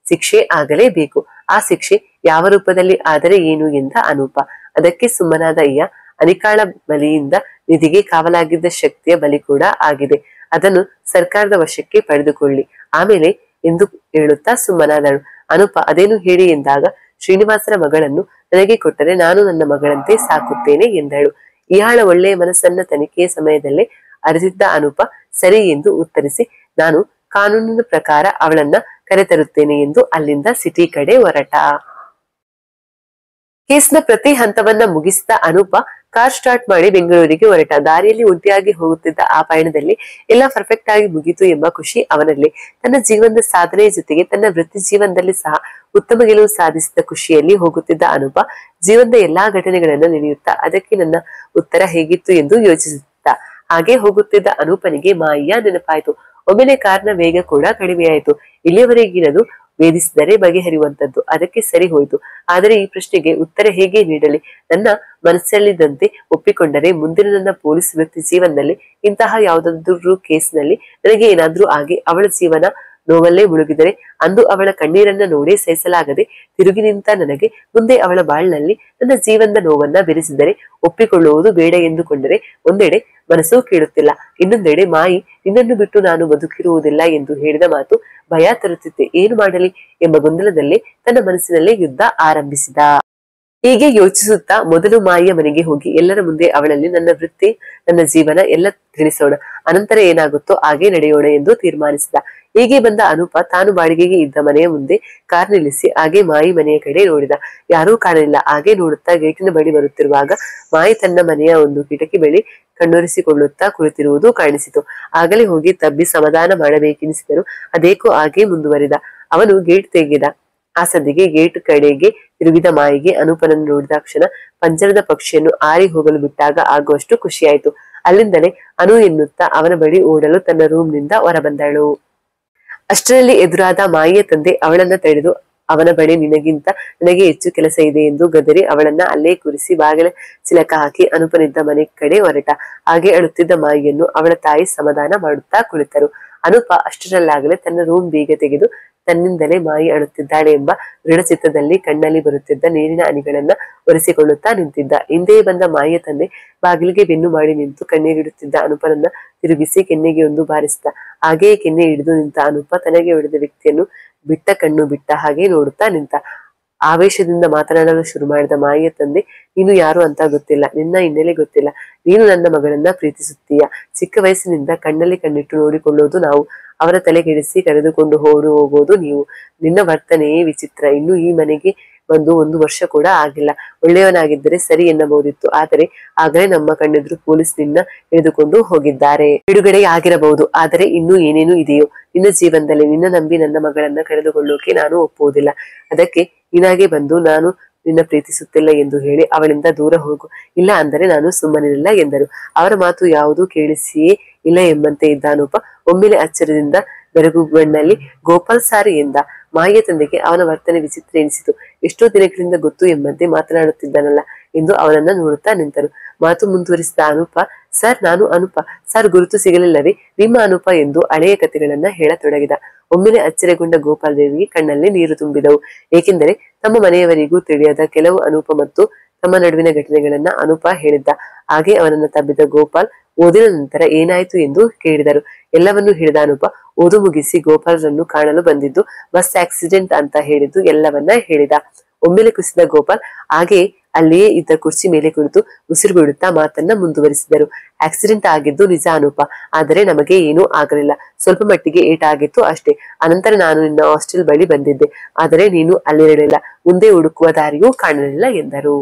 ಶಿಕ್ಷೆ ಆಗಲೇಬೇಕು. ಆ ಶಿಕ್ಷೆ ಯಾವ ರೂಪದಲ್ಲಿ ಆದರೆ ಏನು ಎಂದ ಅನೂಪ. ಅದಕ್ಕೆ ಸುಮ್ಮನಾದ ಈಯಾ, ಅನಿಕಾಳ ಬಲಿಯಿಂದ ನಿಧಿಗೆ ಕಾವಲಾಗಿದ್ದ ಶಕ್ತಿಯ ಬಲಿ ಕೂಡ ಆಗಿದೆ. ಅದನ್ನು ಸರ್ಕಾರದ ವಶಕ್ಕೆ ಪಡೆದುಕೊಳ್ಳಿ ಆಮೇಲೆ ಎಂದು ಹೇಳುತ್ತಾ ಸುಮ್ಮನಾದಳು. ಅನೂಪ ಅದೇನು ಹೇಳಿ ಎಂದಾಗ, ಶ್ರೀನಿವಾಸನ ಮಗಳನ್ನು ನನಗೆ ಕೊಟ್ಟರೆ ನಾನು ನನ್ನ ಮಗಳಂತೆ ಸಾಕುತ್ತೇನೆ ಎಂದಳು. ಇಯಾಳ ಒಳ್ಳೆಯ ಮನಸ್ಸನ್ನ ತನಿಖೆಯ ಸಮಯದಲ್ಲೇ ಅರಿತಿದ್ದ ಅನೂಪ ಸರಿ ಎಂದು ಉತ್ತರಿಸಿ, ನಾನು ಕಾನೂನಿನ ಪ್ರಕಾರ ಅವಳನ್ನ ಕರೆತರುತ್ತೇನೆ ಎಂದು ಅಲ್ಲಿಂದ ಸಿಟಿ ಕಡೆ ಹೊರಟ. ಕೇಸ್ನ ಪ್ರತಿ ಹಂತವನ್ನ ಮುಗಿಸಿದ ಅನೂಪ ಕಾರ್ ಸ್ಟಾರ್ಟ್ ಮಾಡಿ ಬೆಂಗಳೂರಿಗೆ ಹೊರಟ. ದಾರಿಯಲ್ಲಿ ಒಂಟಿಯಾಗಿ ಹೋಗುತ್ತಿದ್ದ ಆ ಪಯಣದಲ್ಲಿ ಎಲ್ಲ ಪರ್ಫೆಕ್ಟ್ ಆಗಿ ಮುಗಿತು ಎಂಬ ಖುಷಿ ಅವನಲ್ಲಿ. ತನ್ನ ಜೀವನದ ಸಾಧನೆಯ ಜೊತೆಗೆ ತನ್ನ ವೃತ್ತಿ ಜೀವನದಲ್ಲಿ ಸಹ ಉತ್ತಮ ಗೆಲುವು ಸಾಧಿಸಿದ ಖುಷಿಯಲ್ಲಿ ಹೋಗುತ್ತಿದ್ದ ಅನೂಪ ಜೀವನದ ಎಲ್ಲಾ ಘಟನೆಗಳನ್ನ ನೆನೆಯುತ್ತಾ ಅದಕ್ಕೆ ನನ್ನ ಉತ್ತರ ಹೇಗಿತ್ತು ಎಂದು ಯೋಚಿಸುತ್ತಾ ಹಾಗೆ ಹೋಗುತ್ತಿದ್ದ ಅನೂಪನಿಗೆ ಮಾಯಿಯ ನೆನಪಾಯಿತು. ಒಮ್ಮೆಲೆ ಕಾರ್ನ ವೇಗ ಕೂಡ ಕಡಿಮೆಯಾಯಿತು. ಇಲ್ಲಿಯವರೆಗಿನದು ವೇದಿಸಿದರೆ ಬಗೆಹರಿಯುವಂತದ್ದು, ಅದಕ್ಕೆ ಸರಿ ಹೋಯಿತು. ಆದರೆ ಈ ಪ್ರಶ್ನೆಗೆ ಉತ್ತರ ಹೇಗೆ ನೀಡಲಿ? ನನ್ನ ಮನಸ್ಸಲ್ಲಿದ್ದಂತೆ ಒಪ್ಪಿಕೊಂಡರೆ ಮುಂದಿನ ನನ್ನ ಪೊಲೀಸ್ ವೃತ್ತಿ ಜೀವನದಲ್ಲಿ ಇಂತಹ ಯಾವುದಾದ್ರೂ ಕೇಸ್ನಲ್ಲಿ ನನಗೆ ಏನಾದ್ರೂ ಆಗಿ ಅವಳ ಜೀವನ ನೋವಲ್ಲೇ ಮುಳುಗಿದರೆ ಅಂದು ಅವಳ ಕಣ್ಣೀರನ್ನ ನೋಡೇ ಸಹಿಸಲಾಗದೆ ತಿರುಗಿ ನಿಂತ ನನಗೆ ಮುಂದೆ ಅವಳ ಬಾಳ್ನಲ್ಲಿ ನನ್ನ ಜೀವನದ ನೋವನ್ನ ಬೆರೆಸಿದರೆ ಒಪ್ಪಿಕೊಳ್ಳುವುದು ಬೇಡ ಎಂದುಕೊಂಡರೆ ಒಂದೆಡೆ ಮನಸ್ಸು ಕೇಳುತ್ತಿಲ್ಲ, ಇನ್ನೊಂದೆಡೆ ಮಾಯಿ ನಿನ್ನನ್ನು ಬಿಟ್ಟು ನಾನು ಬದುಕಿರುವುದಿಲ್ಲ ಎಂದು ಹೇಳಿದ ಮಾತು ಭಯ ತರುತ್ತಿತ್ತೆ. ಏನು ಮಾಡಲಿ ಎಂಬ ಗೊಂದಲದಲ್ಲೇ ತನ್ನ ಮನಸ್ಸಿನಲ್ಲೇ ಯುದ್ಧ ಆರಂಭಿಸಿದ. ಹೀಗೆ ಯೋಚಿಸುತ್ತಾ ಮೊದಲು ಮಾಯಿಯ ಮನೆಗೆ ಹೋಗಿ ಎಲ್ಲರ ಮುಂದೆ ಅವಳಲ್ಲಿ ನನ್ನ ವೃತ್ತಿ ನನ್ನ ಜೀವನ ಎಲ್ಲ ತಿಳಿಸೋಣ, ಅನಂತರ ಏನಾಗುತ್ತೋ ಹಾಗೆ ನಡೆಯೋಣ ಎಂದು ತೀರ್ಮಾನಿಸಿದ. ಹೀಗೆ ಬಂದ ಅನೂಪ ತಾನು ಬಾಡಿಗೆಗೆ ಇದ್ದ ಮನೆಯ ಮುಂದೆ ಕಾರ್ ನಿಲ್ಲಿಸಿ ಹಾಗೆ ಮಾಯಿ ಮನೆಯ ಕಡೆ ನೋಡಿದ. ಯಾರೂ ಕಾಣಲಿಲ್ಲ. ಹಾಗೆ ನೋಡುತ್ತಾ ಗೇಟಿನ ಬಳಿ ಬರುತ್ತಿರುವಾಗ ಮಾಯಿ ತನ್ನ ಮನೆಯ ಒಂದು ಕಿಟಕಿ ಬಳಿ ಕಣ್ಣೊರೆಸಿಕೊಳ್ಳುತ್ತಾ ಕುಳಿತಿರುವುದು ಕಾಣಿಸಿತು. ಆಗಲೇ ಹೋಗಿ ತಬ್ಬಿ ಸಮಾಧಾನ ಮಾಡಬೇಕೆನಿಸಿದರು. ಅದೇಕೋ ಹಾಗೆ ಮುಂದುವರಿದ. ಅವನು ಗೇಟ್ ತೆಗೆದ. ಆ ಸದ್ದಿಗೆ ಗೇಟ್ ಕಡೆಗೆ ತಿರುಗಿದ ಮಾಯಿಗೆ ಅನೂಪನನ್ನು ನೋಡಿದಾಕ್ಷಣ ಪಂಜರದ ಪಕ್ಷಿಯನ್ನು ಆರಿ ಹೋಗಲು ಬಿಟ್ಟಾಗ ಆಗುವಷ್ಟು ಖುಷಿಯಾಯಿತು. ಅಲ್ಲಿಂದಲೇ ಅನು ಎನ್ನುತ್ತಾ ಅವನ ಬಳಿ ಓಡಲು ತನ್ನ ರೂಮ್ನಿಂದ ಹೊರಬಂದಳು. ಅಷ್ಟರಲ್ಲಿ ಎದುರಾದ ಮಾಯಿಯ ತಂದೆ ಅವಳನ್ನ ತಡೆದು ಅವನ ಬಳಿ ನಿನಗಿಂತ ನನಗೆ ಹೆಚ್ಚು ಕೆಲಸ ಇದೆ ಎಂದು ಗದರಿ ಅವಳನ್ನ ಅಲ್ಲೇ ಕೂರಿಸಿ ಬಾಗಿಲ ಚಿಲಕ ಹಾಕಿ ಅನೂಪನಿದ್ದ ಮನೆ ಕಡೆ ಹೊರಟ. ಹಾಗೆ ಅಳುತ್ತಿದ್ದ ಮಾಯಿಯನ್ನು ಅವಳ ತಾಯಿ ಸಮಾಧಾನ ಮಾಡುತ್ತಾ ಕುಳಿತರು. ಅನೂಪ ಅಷ್ಟರಲ್ಲಾಗಲೇ ತನ್ನ ರೂಮ್ ಬೀಗ ತೆಗೆದು ತನ್ನಿಂದಲೇ ಮಾಯಿ ಅಳುತ್ತಿದ್ದಾಳೆ ಎಂಬ ದೃಢಚಿತ್ತದಲ್ಲಿ ಕಣ್ಣಲ್ಲಿ ಬರುತ್ತಿದ್ದ ನೀರಿನ ಹನಿಗಳನ್ನ ಒರೆಸಿಕೊಳ್ಳುತ್ತಾ ನಿಂತಿದ್ದ. ಹಿಂದೆ ಬಂದ ಮಾಯಿಯ ತಂದೆ ಬಾಗಿಲಿಗೆ ಬೆನ್ನು ಮಾಡಿ ನಿಂತು ಕಣ್ಣೀರಿಡುತ್ತಿದ್ದ ಅನುಪನನ್ನ ತಿರುಗಿಸಿ ಕೆನ್ನೆಗೆ ಒಂದು ಬಾರಿಸಿದ. ಹಾಗೆಯೇ ಕೆನ್ನೆ ಹಿಡಿದು ನಿಂತ ಅನುಪ ತನಗೆ ಹೊಡೆದ ವ್ಯಕ್ತಿಯನ್ನು ಬಿಟ್ಟ ಕಣ್ಣು ಬಿಟ್ಟ ಹಾಗೆ ನೋಡುತ್ತಾ ನಿಂತ. ಆವೇಶದಿಂದ ಮಾತನಾಡಲು ಶುರು ಮಾಡಿದ ಮಾಯಿಯ ತಂದೆ, ನೀನು ಯಾರು ಅಂತ ಗೊತ್ತಿಲ್ಲ, ನಿನ್ನ ಹಿನ್ನೆಲೆ ಗೊತ್ತಿಲ್ಲ, ನೀನು ನನ್ನ ಮಗಳನ್ನ ಪ್ರೀತಿಸುತ್ತೀಯ, ಚಿಕ್ಕ ವಯಸ್ಸಿನಿಂದ ಕಣ್ಣಲ್ಲಿ ಕಣ್ಣಿಟ್ಟು ನೋಡಿಕೊಳ್ಳೋದು ನಾವು, ಅವರ ತಲೆಗೆಡಿಸಿ ಕರೆದುಕೊಂಡು ಹೋಗೋದು ನೀವು, ನಿನ್ನ ವರ್ತನೆಯೇ ವಿಚಿತ್ರ, ಇನ್ನು ಈ ಮನೆಗೆ ಬಂದು 1 ವರ್ಷ ಕೂಡ ಆಗಿಲ್ಲ, ಒಳ್ಳೆಯವನಾಗಿದ್ದರೆ ಸರಿ ಎನ್ನಬಹುದಿತ್ತು, ಆದರೆ ಆಗಲೇ ನಮ್ಮ ಕಣ್ಣೆದುರು ಪೊಲೀಸ್ ನಿನ್ನ ಹಿಡಿದುಕೊಂಡು ಹೋಗಿದ್ದಾರೆ, ಬಿಡುಗಡೆ ಆಗಿರಬಹುದು, ಆದರೆ ಇನ್ನೂ ಏನೇನು ಇದೆಯೋ ನಿನ್ನ ಜೀವನದಲ್ಲಿ, ನಿನ್ನ ನಂಬಿ ನನ್ನ ಮಗಳನ್ನ ಕಳೆದುಕೊಳ್ಳೋಕೆ ನಾನು ಒಪ್ಪುವುದಿಲ್ಲ, ಅದಕ್ಕೆ ನೀನಾಗೆ ಬಂದು ನಾನು ನಿನ್ನ ಪ್ರೀತಿಸುತ್ತಿಲ್ಲ ಎಂದು ಹೇಳಿ ಅವಳಿಂದ ದೂರ ಹೋಗು, ಇಲ್ಲ ಅಂದರೆ ನಾನು ಸುಮ್ಮನಿರಲ್ಲ ಎಂದರು. ಅವರ ಮಾತು ಯಾವುದೂ ಕೇಳಿಸಿಯೇ ಇಲ್ಲ ಎಂಬಂತೆ ಇದ್ದ ಅನೂಪ ಒಮ್ಮೆಲೆ ಅಚ್ಚರಿಯಿಂದ ಬೆರಗುಗಣ್ಣಲ್ಲಿ ಗೋಪಾಲ್ ಸಾರಿ ಎಂದ. ಮಾಯಿಯ ತಂದೆಗೆ ಅವನ ವರ್ತನೆ ವಿಚಿತ್ರ ಎನಿಸಿತು. ಎಷ್ಟೋ ದಿನಗಳಿಂದ ಗೊತ್ತು ಎಂಬಂತೆ ಮಾತನಾಡುತ್ತಿದ್ದಾನಲ್ಲ ಎಂದು ಅವನನ್ನ ನೋಡುತ್ತಾ ನಿಂತರು. ಮಾತು ಮುಂದುವರಿಸಿದ ಅನೂಪ, ಸರ್ ನಾನು ಅನೂಪ, ಸರ್ ಗುರುತು ಸಿಗಲಿಲ್ಲವೇ, ನಿಮ್ಮ ಅನೂಪ ಎಂದು ಹಳೆಯ ಕಥೆಗಳನ್ನ ಹೇಳತೊಡಗಿದ. ಒಮ್ಮೆಲೆ ಅಚ್ಚರಿಗೊಂಡ ಗೋಪಾಲ್ ದೇವಿಗೆ ಕಣ್ಣಲ್ಲಿ ನೀರು ತುಂಬಿದವು. ಏಕೆಂದರೆ ತಮ್ಮ ಮನೆಯವರಿಗೂ ತಿಳಿಯದ ಕೆಲವು ಅನೂಪ ಮತ್ತು ತಮ್ಮ ನಡುವಿನ ಘಟನೆಗಳನ್ನ ಅನೂಪ ಹೇಳಿದ್ದ. ಹಾಗೆ ಅವನನ್ನ ತಬ್ಬಿದ ಗೋಪಾಲ್, ಓದಿನ ನಂತರ ಏನಾಯ್ತು ಎಂದು ಕೇಳಿದರು. ಎಲ್ಲವನ್ನೂ ಹೇಳಿದ ಅನೂಪ ಓದು ಮುಗಿಸಿ ಗೋಪಾಲ್ರನ್ನು ಕಾಣಲು ಬಂದಿದ್ದು, ಬಸ್ ಆಕ್ಸಿಡೆಂಟ್ ಅಂತ ಹೇಳಿದ್ದು ಎಲ್ಲವನ್ನ ಹೇಳಿದ. ಒಮ್ಮೆಲೆ ಕುಸಿದ ಗೋಪಾಲ್ ಹಾಗೆಯೇ ಅಲ್ಲಿಯೇ ಇದ್ದ ಕುರ್ಚಿ ಮೇಲೆ ಕುಳಿತು ಉಸಿರು ಬಿಡುತ್ತಾ ಮಾತನ್ನ ಮುಂದುವರಿಸಿದರು. ಆಕ್ಸಿಡೆಂಟ್ ಆಗಿದ್ದು ನಿಜ ಅನೂಪ, ಆದರೆ ನಮಗೆ ಏನೂ ಆಗಲಿಲ್ಲ, ಸ್ವಲ್ಪ ಮಟ್ಟಿಗೆ ಏಟಾಗಿತ್ತು ಅಷ್ಟೇ. ಅನಂತರ ನಾನು ನಿನ್ನ ಹಾಸ್ಟೆಲ್ ಬಳಿ ಬಂದಿದ್ದೆ, ಆದರೆ ನೀನು ಅಲ್ಲಿರಲಿಲ್ಲ, ಮುಂದೆ ಹುಡುಕುವ ದಾರಿಯೂ ಕಾಣಲಿಲ್ಲ ಎಂದರು.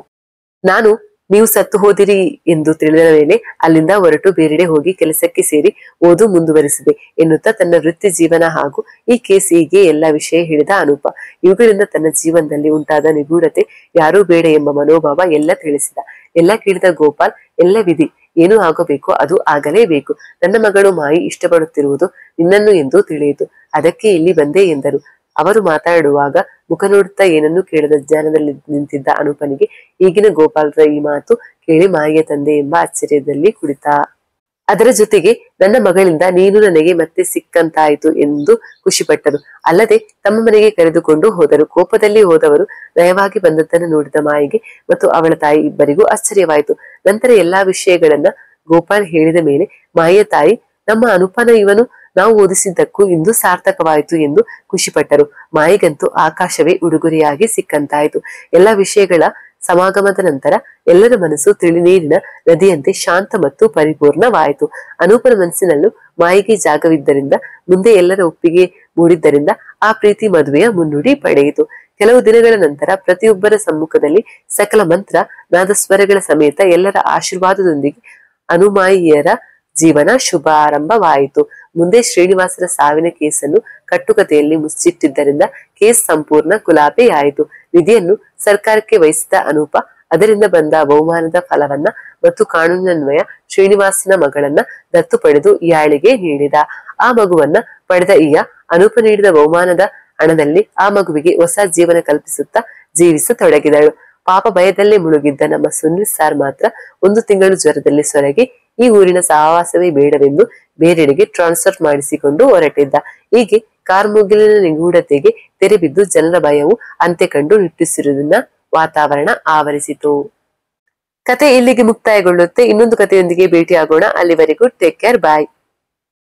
ನಾನು ನೀವು ಸತ್ತು ಹೋದಿರಿ ಎಂದು ತಿಳಿದ ಮೇಲೆ ಅಲ್ಲಿಂದ ಹೊರಟು ಬೇರೆಡೆ ಹೋಗಿ ಕೆಲಸಕ್ಕೆ ಸೇರಿ ಓದು ಮುಂದುವರಿಸಿದೆ ಎನ್ನುತ್ತಾ ತನ್ನ ವೃತ್ತಿ ಜೀವನ ಹಾಗೂ ಈ ಕೇಸ್ ಹೀಗೆ ಎಲ್ಲ ವಿಷಯ ಹೇಳಿದ ಅನೂಪ. ಇವುಗಳಿಂದ ತನ್ನ ಜೀವನದಲ್ಲಿ ಉಂಟಾದ ನಿಗೂಢತೆ, ಯಾರೂ ಬೇಡ ಎಂಬ ಮನೋಭಾವ ಎಲ್ಲ ತಿಳಿಸಿದ. ಎಲ್ಲ ಕೇಳಿದ ಗೋಪಾಲ್, ಎಲ್ಲ ವಿಧಿ, ಏನು ಆಗಬೇಕೋ ಅದು ಆಗಲೇಬೇಕು, ನನ್ನ ಮಗಳು ಮಾಯಿ ಇಷ್ಟಪಡುತ್ತಿರುವುದು ನಿನ್ನನ್ನು ಎಂದು ತಿಳಿಯಿತು, ಅದಕ್ಕೆ ಇಲ್ಲಿ ಬಂದೆ ಎಂದರು. ಅವರು ಮಾತಾಡುವಾಗ ಮುಖ ನೋಡುತ್ತಾ ಏನನ್ನೂ ಕೇಳದ ಜ್ಞಾನದಲ್ಲಿ ನಿಂತಿದ್ದ ಅನೂಪನಿಗೆ ಈಗಿನ ಗೋಪಾಲ್ರ ಈ ಮಾತು ಕೇಳಿ ಮಾಯಿಯ ತಂದೆ ಎಂಬ ಆಶ್ಚರ್ಯದಲ್ಲಿ ಕುಳಿತ. ಅದರ ಜೊತೆಗೆ ನನ್ನ ಮಗಳಿಂದ ನೀನು ನನಗೆ ಮತ್ತೆ ಸಿಕ್ಕಂತಾಯಿತು ಎಂದು ಖುಷಿಪಟ್ಟರು. ಅಲ್ಲದೆ ತಮ್ಮ ಮನೆಗೆ ಕರೆದುಕೊಂಡು ಹೋದರು. ಕೋಪದಲ್ಲಿ ಹೋದವರು ನಯವಾಗಿ ಬಂದದ್ದನ್ನು ನೋಡಿದ ಮಾಯಿಗೆ ಮತ್ತು ಅವಳ ತಾಯಿ ಇಬ್ಬರಿಗೂ ಆಶ್ಚರ್ಯವಾಯಿತು. ನಂತರ ಎಲ್ಲಾ ವಿಷಯಗಳನ್ನ ಗೋಪಾಲ್ ಹೇಳಿದ ಮೇಲೆ ಮಾಯಿಯ ತಾಯಿ, ನಮ್ಮ ಅನೂಪನ ಇವನು ನಾವು ಓದಿಸಿದ್ದಕ್ಕೂ ಇಂದು ಸಾರ್ಥಕವಾಯಿತು ಎಂದು ಖುಷಿಪಟ್ಟರು. ಮಾಯಿಗಂತೂ ಆಕಾಶವೇ ಉಡುಗೊರೆಯಾಗಿ ಸಿಕ್ಕಂತಾಯಿತು. ಎಲ್ಲ ವಿಷಯಗಳ ಸಮಾಗಮದ ನಂತರ ಎಲ್ಲರ ಮನಸ್ಸು ತಿಳಿ ನೀರಿನ ನದಿಯಂತೆ ಶಾಂತ ಮತ್ತು ಪರಿಪೂರ್ಣವಾಯಿತು. ಅನೂಪನ ಮನಸ್ಸಿನಲ್ಲೂ ಮಾಯಿಗೆ ಜಾಗವಿದ್ದರಿಂದ, ಮುಂದೆ ಎಲ್ಲರ ಒಪ್ಪಿಗೆ ಮೂಡಿದ್ದರಿಂದ ಆ ಪ್ರೀತಿ ಮದುವೆಯ ಮುನ್ನುಡಿ ಪಡೆಯಿತು. ಕೆಲವು ದಿನಗಳ ನಂತರ ಪ್ರತಿಯೊಬ್ಬರ ಸಮ್ಮುಖದಲ್ಲಿ ಸಕಲ ಮಂತ್ರ ನಾದಸ್ವರಗಳ ಸಮೇತ ಎಲ್ಲರ ಆಶೀರ್ವಾದದೊಂದಿಗೆ ಅನುಮಾಯಿಯರ ಜೀವನ ಶುಭಾರಂಭವಾಯಿತು. ಮುಂದೆ ಶ್ರೀನಿವಾಸರ ಸಾವಿನ ಕೇಸನ್ನು ಕಟ್ಟುಕತೆಯಲ್ಲಿ ಮುಚ್ಚಿಟ್ಟಿದ್ದರಿಂದ ಕೇಸ್ ಸಂಪೂರ್ಣ ಖುಲಾಸೆಯಾಯಿತು. ನಿಧಿಯನ್ನು ಸರ್ಕಾರಕ್ಕೆ ವಹಿಸಿದ ಅನೂಪ ಅದರಿಂದ ಬಂದ ಬಹುಮಾನದ ಫಲವನ್ನ ಮತ್ತು ಕಾನೂನಿನನ್ವಯ ಶ್ರೀನಿವಾಸನ ಮಗಳನ್ನ ದತ್ತು ಪಡೆದು ಇಯಾಳಿಗೆ ನೀಡಿದ. ಆ ಮಗುವನ್ನ ಪಡೆದ ಅನೂಪ ನೀಡಿದ ಬಹುಮಾನದ ಹಣದಲ್ಲಿ ಆ ಮಗುವಿಗೆ ಹೊಸ ಜೀವನ ಕಲ್ಪಿಸುತ್ತಾ ಜೀವಿಸತೊಡಗಿದಳು. ಪಾಪ ಭಯದಲ್ಲೇ ಮುಳುಗಿದ್ದ ನಮ್ಮ ಸುನಿಲ್ ಸಾರ್ ಮಾತ್ರ 1 ತಿಂಗಳು ಜ್ವರದಲ್ಲಿ ಸೊರಗಿ ಈ ಊರಿನ ಸಹವಾಸವೇ ಬೇಡವೆಂದು ಬೇರೆಡೆಗೆ ಟ್ರಾನ್ಸ್ಫರ್ ಮಾಡಿಸಿಕೊಂಡು ಹೊರಟಿದ್ದ. ಹೀಗೆ ಕಾರ್ಮುಗಿಲಿನ ನಿಗೂಢತೆಗೆ ತೆರೆಬಿದ್ದು ಜನರ ಭಯವು ಅಂತ್ಯ ಕಂಡು ನಿಟ್ಟುಸಿರಿನ ವಾತಾವರಣ ಆವರಿಸಿತು. ಕತೆ ಇಲ್ಲಿಗೆ ಮುಕ್ತಾಯಗೊಳ್ಳುತ್ತೆ. ಇನ್ನೊಂದು ಕಥೆಯೊಂದಿಗೆ ಭೇಟಿಯಾಗೋಣ. ಅಲ್ಲಿವರೆಗೂ ಟೇಕ್ ಕೇರ್, ಬಾಯ್.